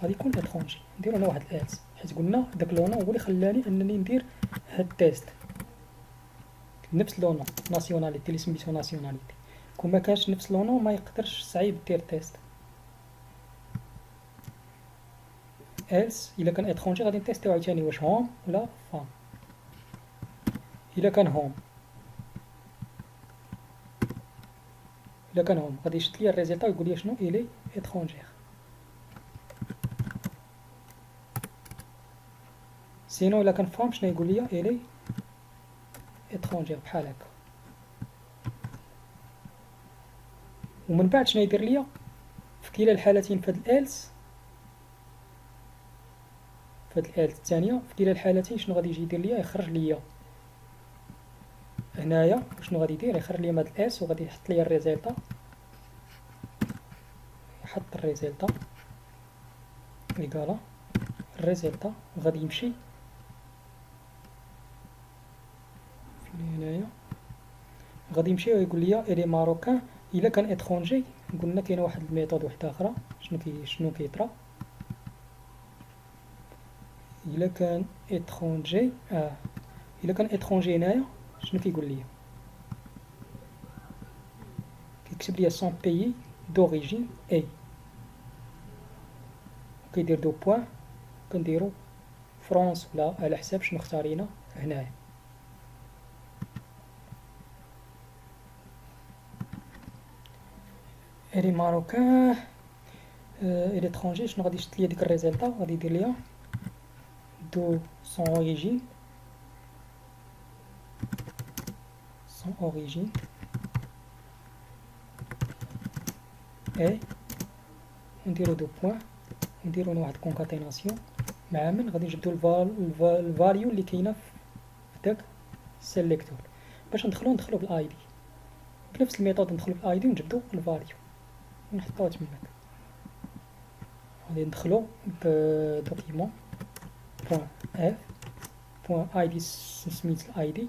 غادي يكون اترونجي. نديرو هنا واحد الالس حيت قلنا داك لونو هو اللي خلاني انني ندير هاد التيست نفس لونو ناسيوناليتي اللي سميتو ناسيوناليتي. كون ما كانش نفس لونو ما يقدرش، صعيب دير تيست. إلس الا كان اترونجي غادي نتيستيو عاوتاني واش هوم ولا فام. الا كان هوم غادي يشد ليا الريزلطه ويقول لي شنو الي اترونجير. سينو الا كان فام شنو يقول لي؟ الي اترونجير بحال هكا. ومن بعد شنو يدير ليا في كلا الحالتين؟ في هاد الالس الثانيه في كلا الحالتين شنو غادي يجي يدير ليا؟ يخرج ليا هنايا شنو غادي يدير؟ يخرج ليا هاد الاس وغادي يحط ليا الريزلطه، يحط الريزلطه ايكالا الريزلطه، وغادي يمشي هنايا غادي يمشي ويقول لي الي ماروكان. الا كان اترونجي قلنا كاينه واحد الميثود واحده اخرى شنو كيطرا الا كان اترونجي. الا كان اترونجي هنايا شنو كيقول لي؟ يكتب لي سون بيي دوريجين اي، كيدير دو بوان، كنديرو فرنسا ولا على حساب شنو اختارينا هنايا. لي ماروكان اي ليترونجي شنو غادي يشد ليا ديك الريزلتا، غادي يدير ليا دو سون اوريجين، سون اوريجين اي، ونديرو دو بوان، ونديرو واحد كونكاتيناسيون مع من غادي نجبدو الفاليو اللي كاينه في داك سيليكتور باش ندخلو بالاي دي. بنفس الميثود ندخلو بالاي دي ونجبدو الفاليو ونحطوها تماك. غادي ندخلو بدوكيمون بوان اف بوان اي دي، سميت الاي دي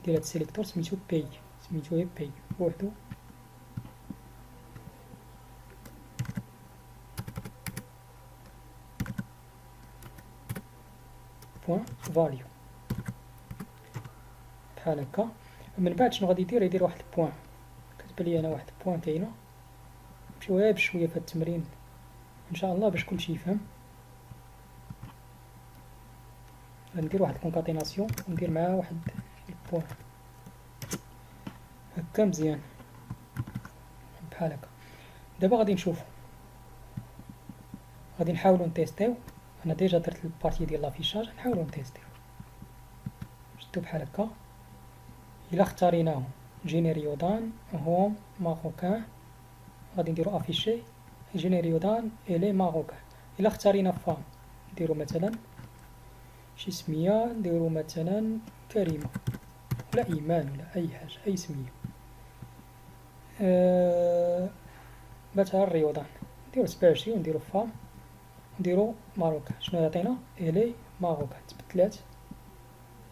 ديال هاد السيليكتور سميتو بي، سميتو غير بي بوحدو، بوان فاليو بحال هكا. من بعد شنو غادي يدير واحد البوان، كتبان لي انا واحد البوان كاينه. نمشيو غير بشويه في هاد التمرين ان شاء الله باش كلشي يفهم. غندير واحد كونكاتيناسيون وندير معاه واحد البوان هكا مزيان بحال هكا. دابا غادي نشوفو، غادي نحاولو نتيستيو. انا ديجا درت البارتي ديال لافيشاج، نحاولو نتيستيو. شدو بحال هكا، الا اختاريناهم جينيريودان هوم ماروكان، غادي نديرو افيشي جينيريودان الي ماروكان. الا اختارينا فام نديرو مثلا شي سميه، نديرو مثلا كريمه ولا ايمان ولا اي حاجه، اي سميه. مثلا الريوضان نديرو 27 ونديرو فام نديرو ماروكان. شنو يعطينا؟ الي ماروكان، تبدلات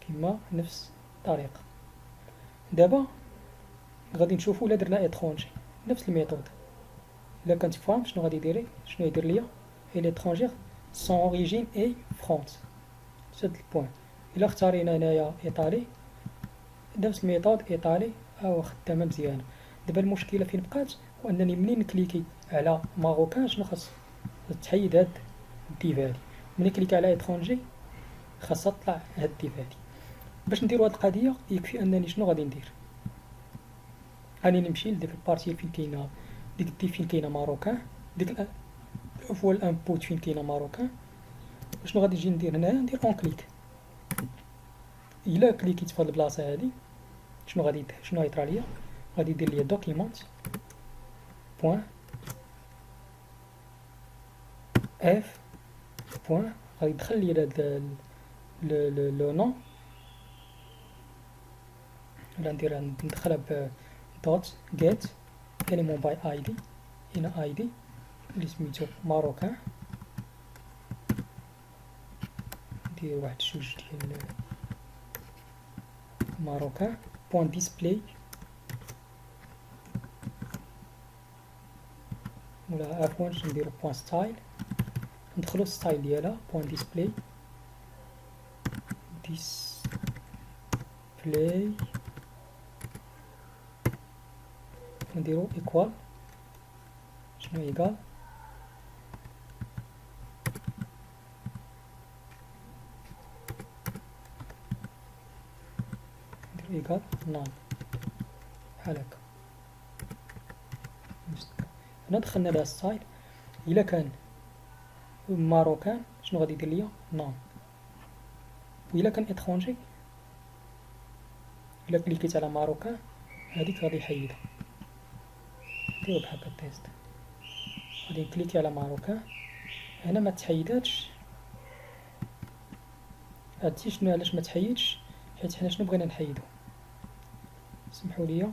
كما نفس الطريقه. دابا غادي نشوفو الا درنا اترونجي نفس الميثود. الا كانت فام شنو غادي يدير؟ شنو يدير ليا؟ اي ليترونجير سون اوريجين اي فرونس، شد البوان. الا اختارينا هنايا ايطالي نفس الميثود ايطالي، خدامه مزيانه. دابا المشكله فين بقات، هو انني منين نكليكي على ماروكان شنو خاص تحيد هاد الديف هادي، ملي كليكي على اترونجي خاصها تطلع هاد الديف هادي. باش نديرو هاد القضيه يكفي انني شنو غادي ندير، راني نمشي لديك البارتي فين كاينه ديك الديف فين كاينه ماروكان، ديك هو الانبوت فين كاينه ماروكان. شنو غادي نجي ندير هنايا؟ ندير اون كليك. الا كليكيت في هاد البلاصه هادي شنو غادي يدير؟ شنو غيطرا ليا؟ غادي يدير ليا دوكيمونت بوان اف بوان، غادي يدخل لي هاد لو نون، ولا ندخلها ب دوت جيت اليمون باي اي دي. هنا اي دي اللي سميتو ماروكان، ندير واحد جوج ديال ماروكان. بوان ديسبلاي ولا عفوا نديرو بوان ستايل، ندخلو ستايل ديالها بوان ديسبلاي ديسبلاي، نديرو ايكوال. شنو ايكال؟ نديرو ايكال نون بحال هكا. هنا دخلنا لها ستايل. الا كان ماروكان شنو غادي يدير ليا؟ نون. وإلا كان اترونجي الا كليكيت على ماروكان هذيك غادي يحيدها. نديرو بحال هكا التيست، غادي نكليكي على ماروكان هنا ما تحيداتش. هادشي شنو علاش ما تحيدش؟ حيت حنا شنو بغينا نحيدو؟ سمحوا لي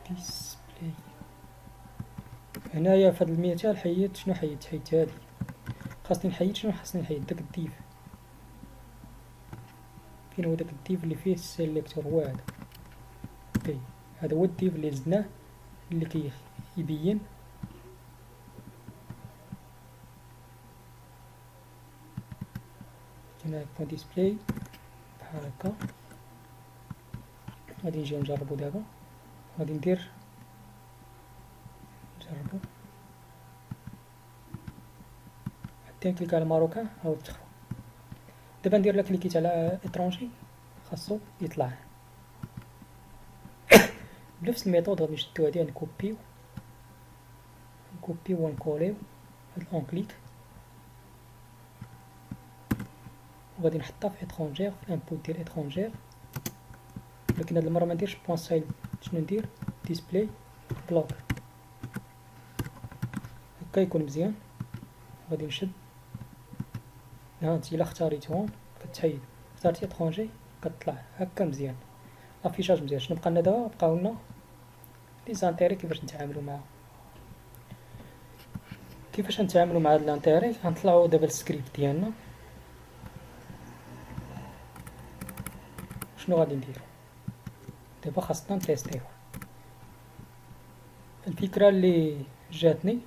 ديسبلاي. هنايا في هاد المثال حيدت شنو؟ حيدت هادي. خاصني نحيد شنو؟ خاصني نحيد داك الديف. فين هو داك الديف اللي فيه السيليكتور؟ هو هذا. اوكي، هذا هو الديف اللي زدناه اللي كيبين هنا بوان ديسبلاي بحال هكا. غادي نجيو نجربو دابا. غادي ندير نجربو حتى كليك على ماروكان عاود تخفى. دابا ندير لك كليكيت على اترونجي خاصو يطلع بنفس الميثود. غادي نشدو هادي نكوبيو ونكوليو هاد الأونكليك وغادي نحطها في اترونجير في الانبوت ديال اترونجير. لكن هاد المرة ما نديرش بوان سايل. شنو ندير؟ ديسبلاي بلوك هكا يكون مزيان. غادي نشد هانت الا اختاريتهم كتحيد اختارتي اترونجي كتطلع هكا مزيان لافيشاج مزيان. شنو بقى لنا دابا؟ بقاو لنا لي زانتيري كيفاش نتعاملوا معاهم. كيفاش نتعاملوا مع هاد لانتيري؟ غنطلعوا دابا السكريبت ديالنا. شنو غادي نديرو دابا؟ خاصنا نتيستيو. الفكره اللي جاتني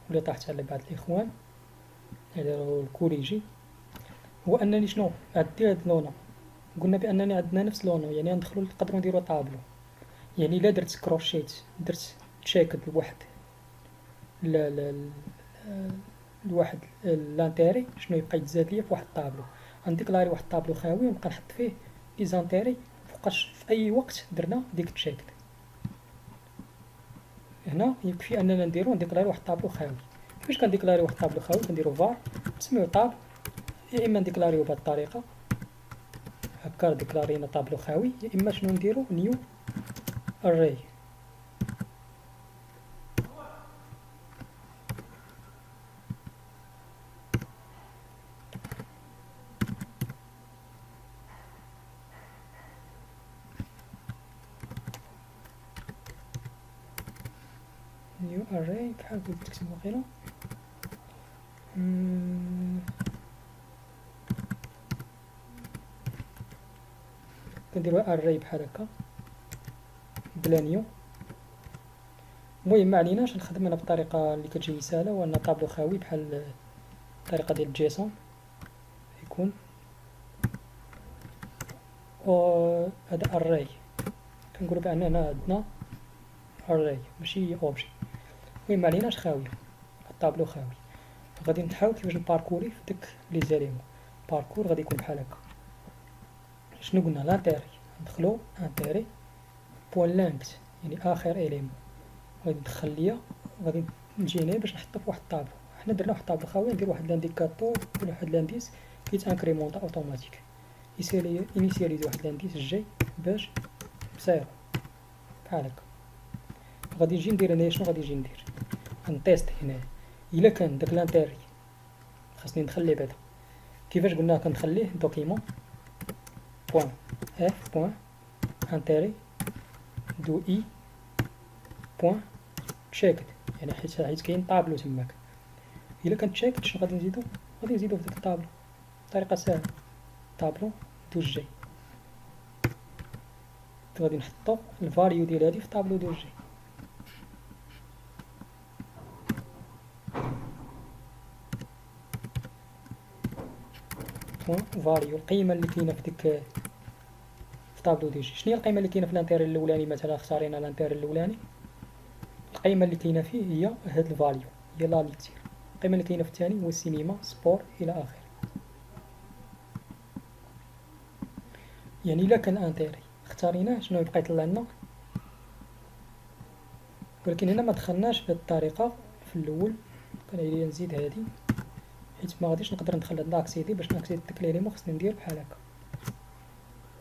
واللي طاحت على بعض الاخوان على الكوريجي هو انني شنو عندي هاد لونو. قلنا بانني عندنا نفس لونو، يعني ندخلوا نقدروا نديروا طابلو. يعني الا درت كروشيت درت تشيك لواحد لواحد لانتيري شنو يبقى يتزاد ليا في واحد الطابلو. غنديكلاري واحد الطابلو خاوي ونبقى نحط فيه لي زانتيري فوقاش في اي وقت درنا ديك تشيك. هنا يكفي اننا نديكلاري واحد الطابلو خاوي. كيفاش كنديكلاري واحد الطابلو خاوي؟ كنديرو فار نسميو طاب، يا اما نديكلاريو بهاد الطريقه هكا ديكلارينا طابلو خاوي، يا اما شنو نديرو نيو اري. نيو اري بحال كنت تكتب واقيلا كنديرو اري بحال هكا بلا نيو. المهم ما عليناش نخدم انا بالطريقه اللي كتجي سهله، وان طابلو خاوي بحال الطريقه ديال جيسون يكون هذا اري. كنقولوا بان هنا عندنا اري ماشي اوبجي. المهم ما عليناش خاوي الطابلو خاوي. غادي نحاول كيفاش نباركوري في داك لي زاليمون. باركور غادي يكون بحال هكا. شنو قلنا؟ لانتيري ندخلو انتيري بوان لانكت يعني اخر اليمون غادي ندخل ليا غادي نجي هنا باش نحطو في واحد الطابلو. حنا درنا واحد الطابلو خاوي ندير واحد لانديكاتور ولا واحد لانديس كيتانكريمونطا اوتوماتيك ينيسياليزي واحد لانديس الجاي باش بصيرو بحال هكا. غادي نجي ندير هنايا شنو غادي نجي ندير؟ غنتيست هنا الا كان داك لانتيري خاصني ندخل بعدا. كيفاش قلنا كنخليه دوكيمون بوان اف بوان انتيري دو اي بوان تشيكد، يعني حيت كاين طابلو تماك. الا كان تشيكد شنو غادي نزيدو؟ غادي نزيدو في داك الطابلو بطريقه سهله. طابلو دو جي غادي نحطو الفاليو ديال هادي في طابلو دو جي. فاليو القيمه اللي كاينه في ديك في طابلو دي جي. شنو هي القيمه اللي كاينه في الانتيري الاولاني؟ مثلا اختارينا الانتيري الاولاني، القيمه اللي كاينه فيه هي هاد الفاليو هي لا ليتير. القيمه اللي كاينه في الثاني هو السينما سبور الى اخره. يعني الا كان انتيري اختاريناه شنو يبقى يطلع لنا؟ ولكن هنا ما دخلناش بهاد الطريقه في الاول. كان عليا نزيد هادي حيت ما غاديش نقدر ندخل هاد لاكسيدي. باش ناكسيدي داك ليليمون خصني ندير بحال هكا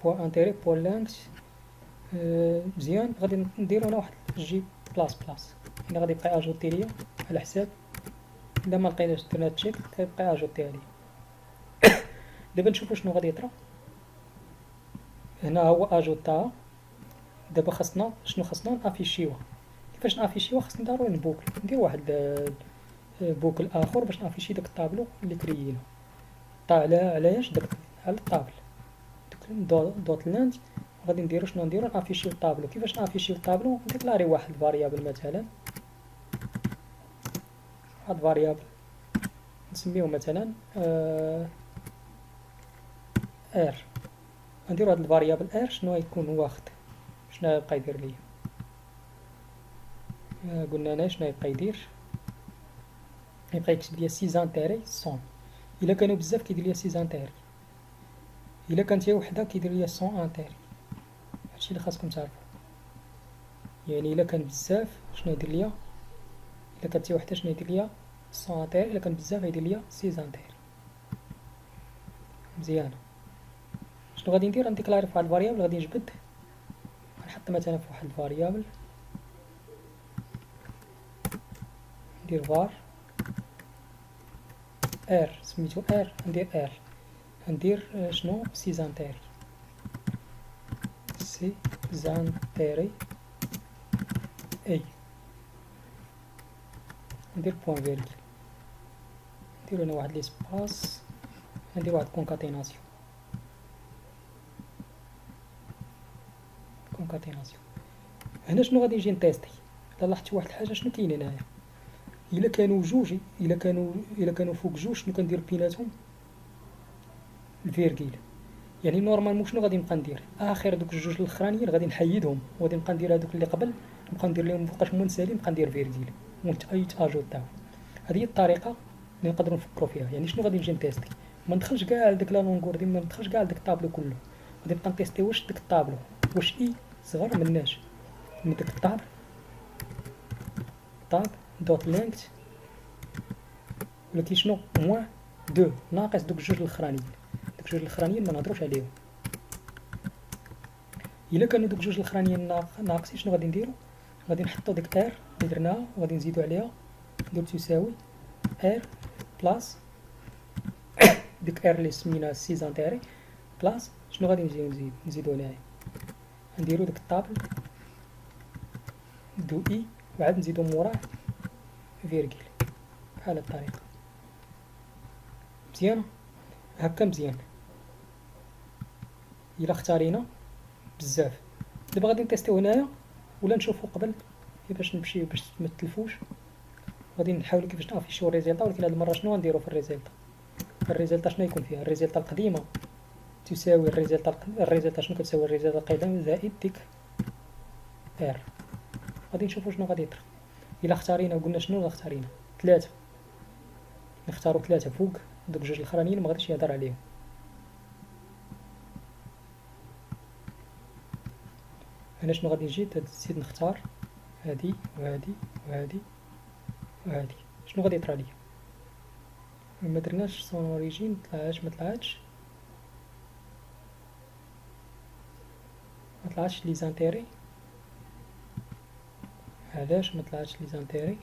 بوان انتيري بوان لانكت. مزيان. غادي نديرو هنا واحد جي بلاس يعني غادي يبقى اجوتي ليا على حساب الا ما لقيناش درنا تشيك غيبقى اجوتي ليا. دابا نشوفو شنو غادي يطرا. هنا هو اجوتا. دابا خاصنا شنو؟ خاصنا نافيشيوها. كيفاش نافيشيوها؟ خاصني ضروري نبوكل ندير واحد بوكل اخر باش نافيشي داك الطابلو اللي كريينا. علاش داك على الطابل دوت لاند غادي نديرو شنو؟ نديرو نافيشيو الطابلو. كيفاش نافيشيو الطابلو؟ نديكلاري واحد فاريابل مثلا، واحد فاريابل نسميوه مثلا ار. غنديرو هاد الفاريابل ار شنو يكون واخد شنو يبقى يدير ليا؟ قلنا أنا شنو يبقى يدير، يبقى يكتب ليا سي زانتيري سون. إلا كانوا بزاف كيدير ليا سي زانتيري، إلا كانت هي وحدة كيدير ليا سون انتيري. هادشي اللي خاصكم تعرفو. يعني إلا كان بزاف شنو يدير ليا، إلا كانت هي وحدة شنو يدير ليا سون انتيري، إلا كان بزاف يدير ليا سي زانتيري. مزيان. شنو غادي ندير، غنديكلاري فواحد الفاريابل، غادي نجبد نحط مثلا في واحد الفاريابل، ندير var r سميتو r، ندير r، ندير شنو سي زانتيري، سي زانتيري اي، ندير بوان فيرغول، ندير هنا واحد ليسباس، ندير واحد كونكاتيناسيون، هنا شنو غادي نجي نتيستي. الا لاحظتي واحد الحاجه شنو كاين هنايا، الا كانوا جوج، الا كانوا فوق جوج شنو كندير بيناتهم الفيرغيل. يعني نورمالمون شنو غادي نبقى ندير، اخر دوك الجوج الاخرانيين غادي نحيدهم وغادي نبقى ندير هذوك اللي قبل، نبقى ندير لهم فوقاش منسالين، نبقى ندير فيرغيل اجوتاو. هذه هي الطريقه اللي نقدروا نفكروا فيها. يعني شنو غادي نجي نتيستي، ما ندخلش كاع لديك لا لونغور ديال، ما ندخلش كاع لديك الطابلو كله، غادي نبقى نتيستي واش ديك الطابلو واش اي صغر مناش من ديك الطابل، طاب دوت لينكت، ولكن شنو موان دو ناقص دوك الجوج الاخرانيين. دوك الجوج الاخرانيين ما نهضروش عليهم. الا كانوا دوك الجوج الاخرانيين ناقصين شنو غادي نديرو، غادي نحطو ديك ار اللي درناها وغادي نزيدو عليها، ندير تساوي ار بلاس ديك ار اللي سميناها سي زانتيري بلاس شنو غادي نجيو نزيدو هنايا، نديرو ديك الطابل دو اي وعاد نزيدو موراه فيرغيل بحال هاد الطريقه. مزيان هكا مزيان. الا اختارينا بزاف دابا غادي نتيستيو هنايا ولا نشوفو قبل كيفاش نمشيو باش متلفوش. غادي نحاولوا كيفاش نافيشيو الريزلطه، ولكن هاد المره شنو غنديرو في الريزلطه، الريزلطه شنو يكون فيها، الريزلطه القديمه تساوي الريزلطه شنو كتساوي، الريزلطه القديمه زائد ديك ار. غادي نشوفو شنو غادي يطرا. الا اختارينا وقلنا شنو الا اختارينا 3، نختارو 3 فوق دوك جوج الاخرانيين ما غاديش يهضر عليهم. هنا شنو غادي نجي تزيد نختار هادي وهادي وهادي وهادي، شنو غادي يطرا ليا، ما درناش سون اوريجين، ما طلعتش لي زانتيري. علاش ما طلعتش لي زانتيري،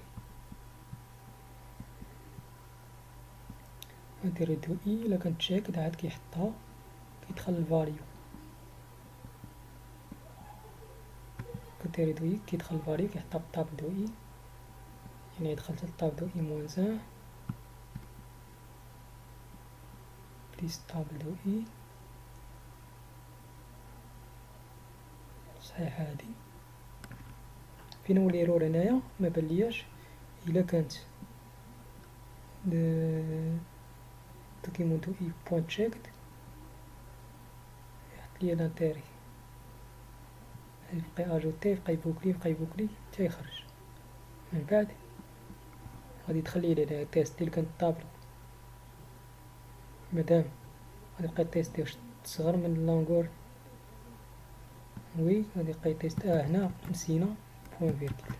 ندير دو اي، الا كانت تشيك عاد كيحطها كيدخل الفاليو، كديري دو اي كيدخل الفاليو كيحطها بالطاب دو اي، يعني دخلت الطاب دو اي موان زان بليس طاب دو اي. صحيح هادي فين هو ليرور هنايا ما بانلياش. الا كانت دوكيمون دو اي بوان تشيكد يحط ليا لانتيري، يبقى اجوتي يبقى يبوكلي حتى يخرج. من بعد غادي يدخل لي هنا تيست اللي كانت طابلو، مادام غادي يبقى تيستي واش تصغر من اللونغور. وي غادي يبقى تيست هنا نسينا بوان فيرغول.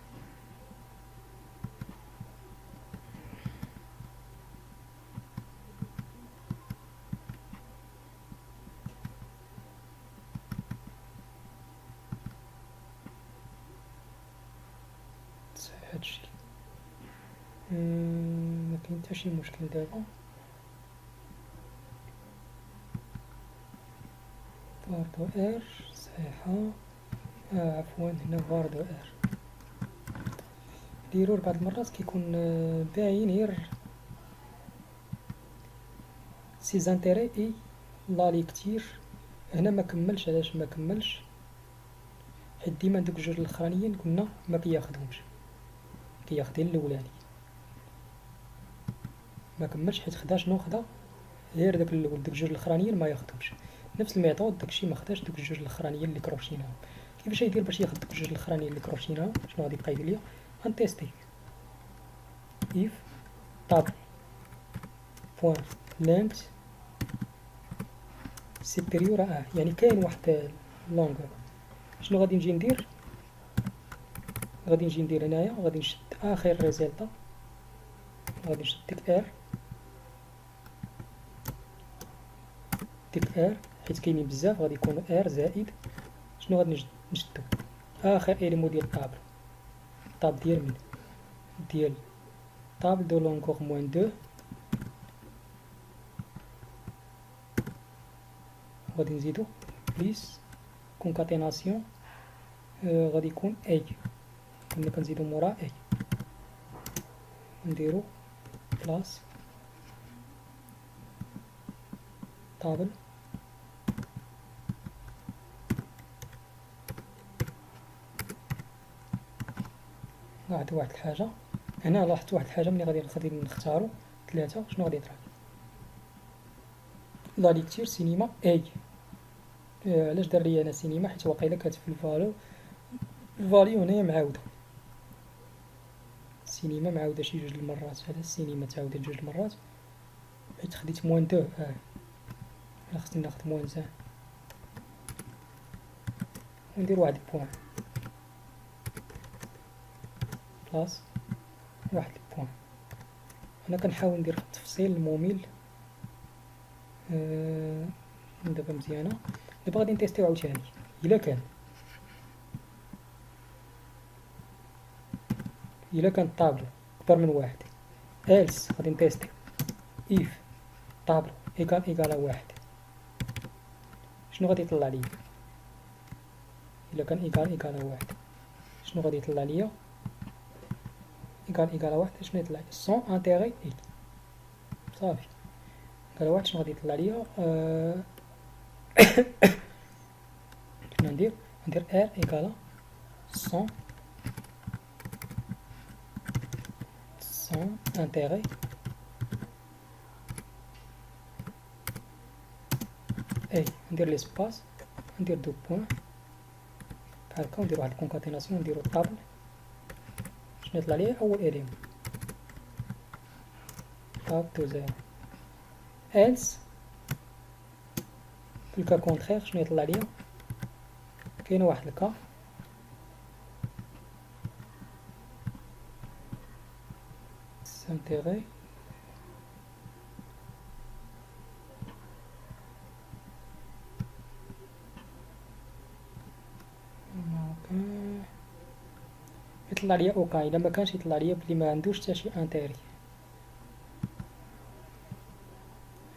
هادشي ما كاين حتى شي مشكل دابا. فاردو ار صحيحة، عفوا هنا فاردو ار. ليرور بعض المرات كيكون باين غير سي زانتيري اي لالي كتير. هنا ما كملش، علاش ما كملش، حيت ديما دوك الجوج الاخرانيين قلنا ما كياخدهمش، كياخد الاولاني ما كملش، حيت خدا شنو خدا غير داك الاول، دوك الجوج الاخرانيين ما ياخدهمش. نفس الميثود داكشي ما خداش دوك الجوج الاخرانيين اللي كروشيناهم. كيفاش يدير باش ياخد دوك الجوج الاخرانيين اللي كروشيناهم، شنو غادي يبقى يدير ليا، غنتيستي if table point length supérieur à يعني كاين واحد لونغور. شنو غادي نجي ندير؟ غادي نجي ندير هنايا غادي نشد اخر ريزلتا، غادي نشد ديك ار، ديك ار حيت كاينين بزاف غادي يكونوا ار زائد شنو غادي نشدو اخر اليمون ديال الطابل. الطابل ديال من ديال طابل دو لونغور موان 2 غادي نزيدو بليس كونكاتيناسيون غادي يكون اي، كنا كنزيدو مورا اي نديرو بلاس طابل لاحظت واحد الحاجة هنا، لاحظت واحد الحاجة ملي غادي نختارو 3 شنو غادي يطرا لا ليكتير سينما اي. علاش دار لي انا سينما؟ حيت واقيلا كانت في الفاليو هنايا معاودة، السينما معاودة شي 2 المرات، على السينما تعاودت 2 المرات حيت خديت موان 2. انا خصني ناخد موان زان وندير واحد البوان بلاس واحد البوان. انا كنحاول ندير التفصيل الممل دابا مزيانه. دابا غادي نتيستيو عاوتاني الا كان الطابلو اكبر من واحد else غادي نتيستيو if طابلو ايكال واحد شنو غادي يطلع لي؟ الا كان ايكال واحد شنو غادي يطلع ليا؟ ايكال واحد شنو يطلع لي؟ سون انتيغي اي صافي. ايكال واحد شنو غادي يطلع ليا؟ شنو ندير ار ايكال سون انتيغي اي، ندير ليسباس ندير دو بوان بحال هكا وندير واحد الكونكاتيناسيون نديرو الطابل شنو يطلع ليا؟ اول اليمون طاب دو زيرو else في الكا كونتخيغ شنو يطلع ليا؟ كاين واحد الكا سانتيغي يطلع ليا اوكا. الا ما كانش يطلع ليا بلي ما عندوش حتى شي انتيري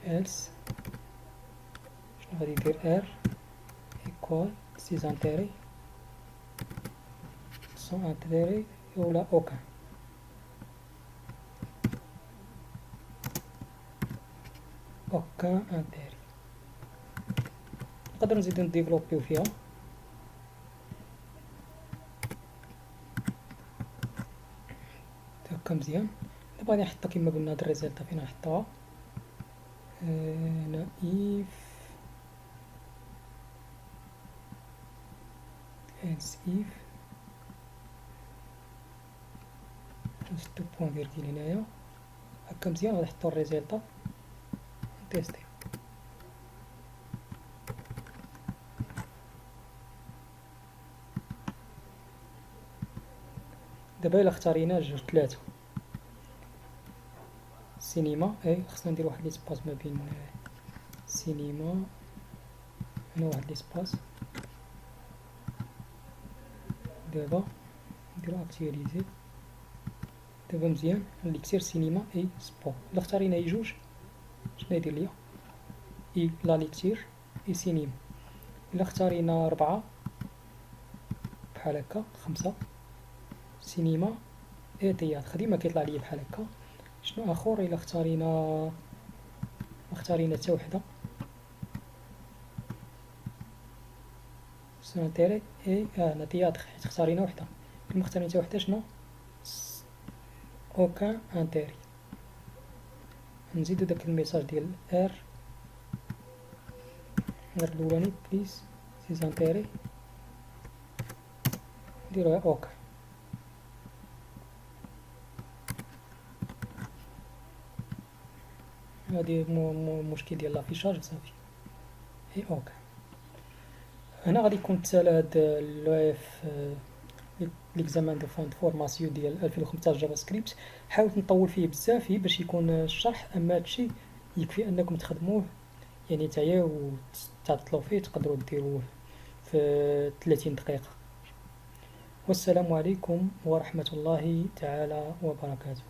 else شنو غادي يدير ار ايكوال سيز انتيري سون انتيري ولا اوكا. اوكا انتيري نقدر نزيدو نديفلوبيو فيها هكا مزيان. دابا غادي نحطها كما قلنا هاد الريزلتا فين نحطوها هنا else if نشدو بوان فيرغيل هنايا هكا مزيان. غادي نحطو الريزلتا نتيستي دابا الا اختارينا 2 3 سينما اي خصنا ندير واحد ليسباس ما بين سينما هنا واحد ليسباس. دابا نديرو اكتياليزي دابا مزيان ليكتير سينما اي سبور. الا اختارينا اي 2 شنو يدير ليا؟ اي لا ليكتير اي سينما. الا اختارينا 4 بحال هكا 5 سينما اي تياتر خديمه كيطلع ليا بحال هكا. شنو اخر الا اختارينا حتى وحده سانتيري اي انا تياتر حيت اختارينا وحده. كما اختارينا حتى وحده شنو اوكان انتيري. نزيدو داك الميساج ديال ار الاولاني بليز سيز انتيري نديروها اوكا هادي مشكل ديال لافيشاج صافي. اي اوكي. هنا غادي يكون تسالى هاد اف ليكزامان دو فان فورماسيون ديال 2015 جافا سكريبت. حاولت نطول فيه بزاف باش يكون الشرح، اما هادشي يكفي انكم تخدموه يعني تايا وتعطلوا فيه، تقدروا ديروه في 30 دقيقة. والسلام عليكم ورحمة الله تعالى وبركاته.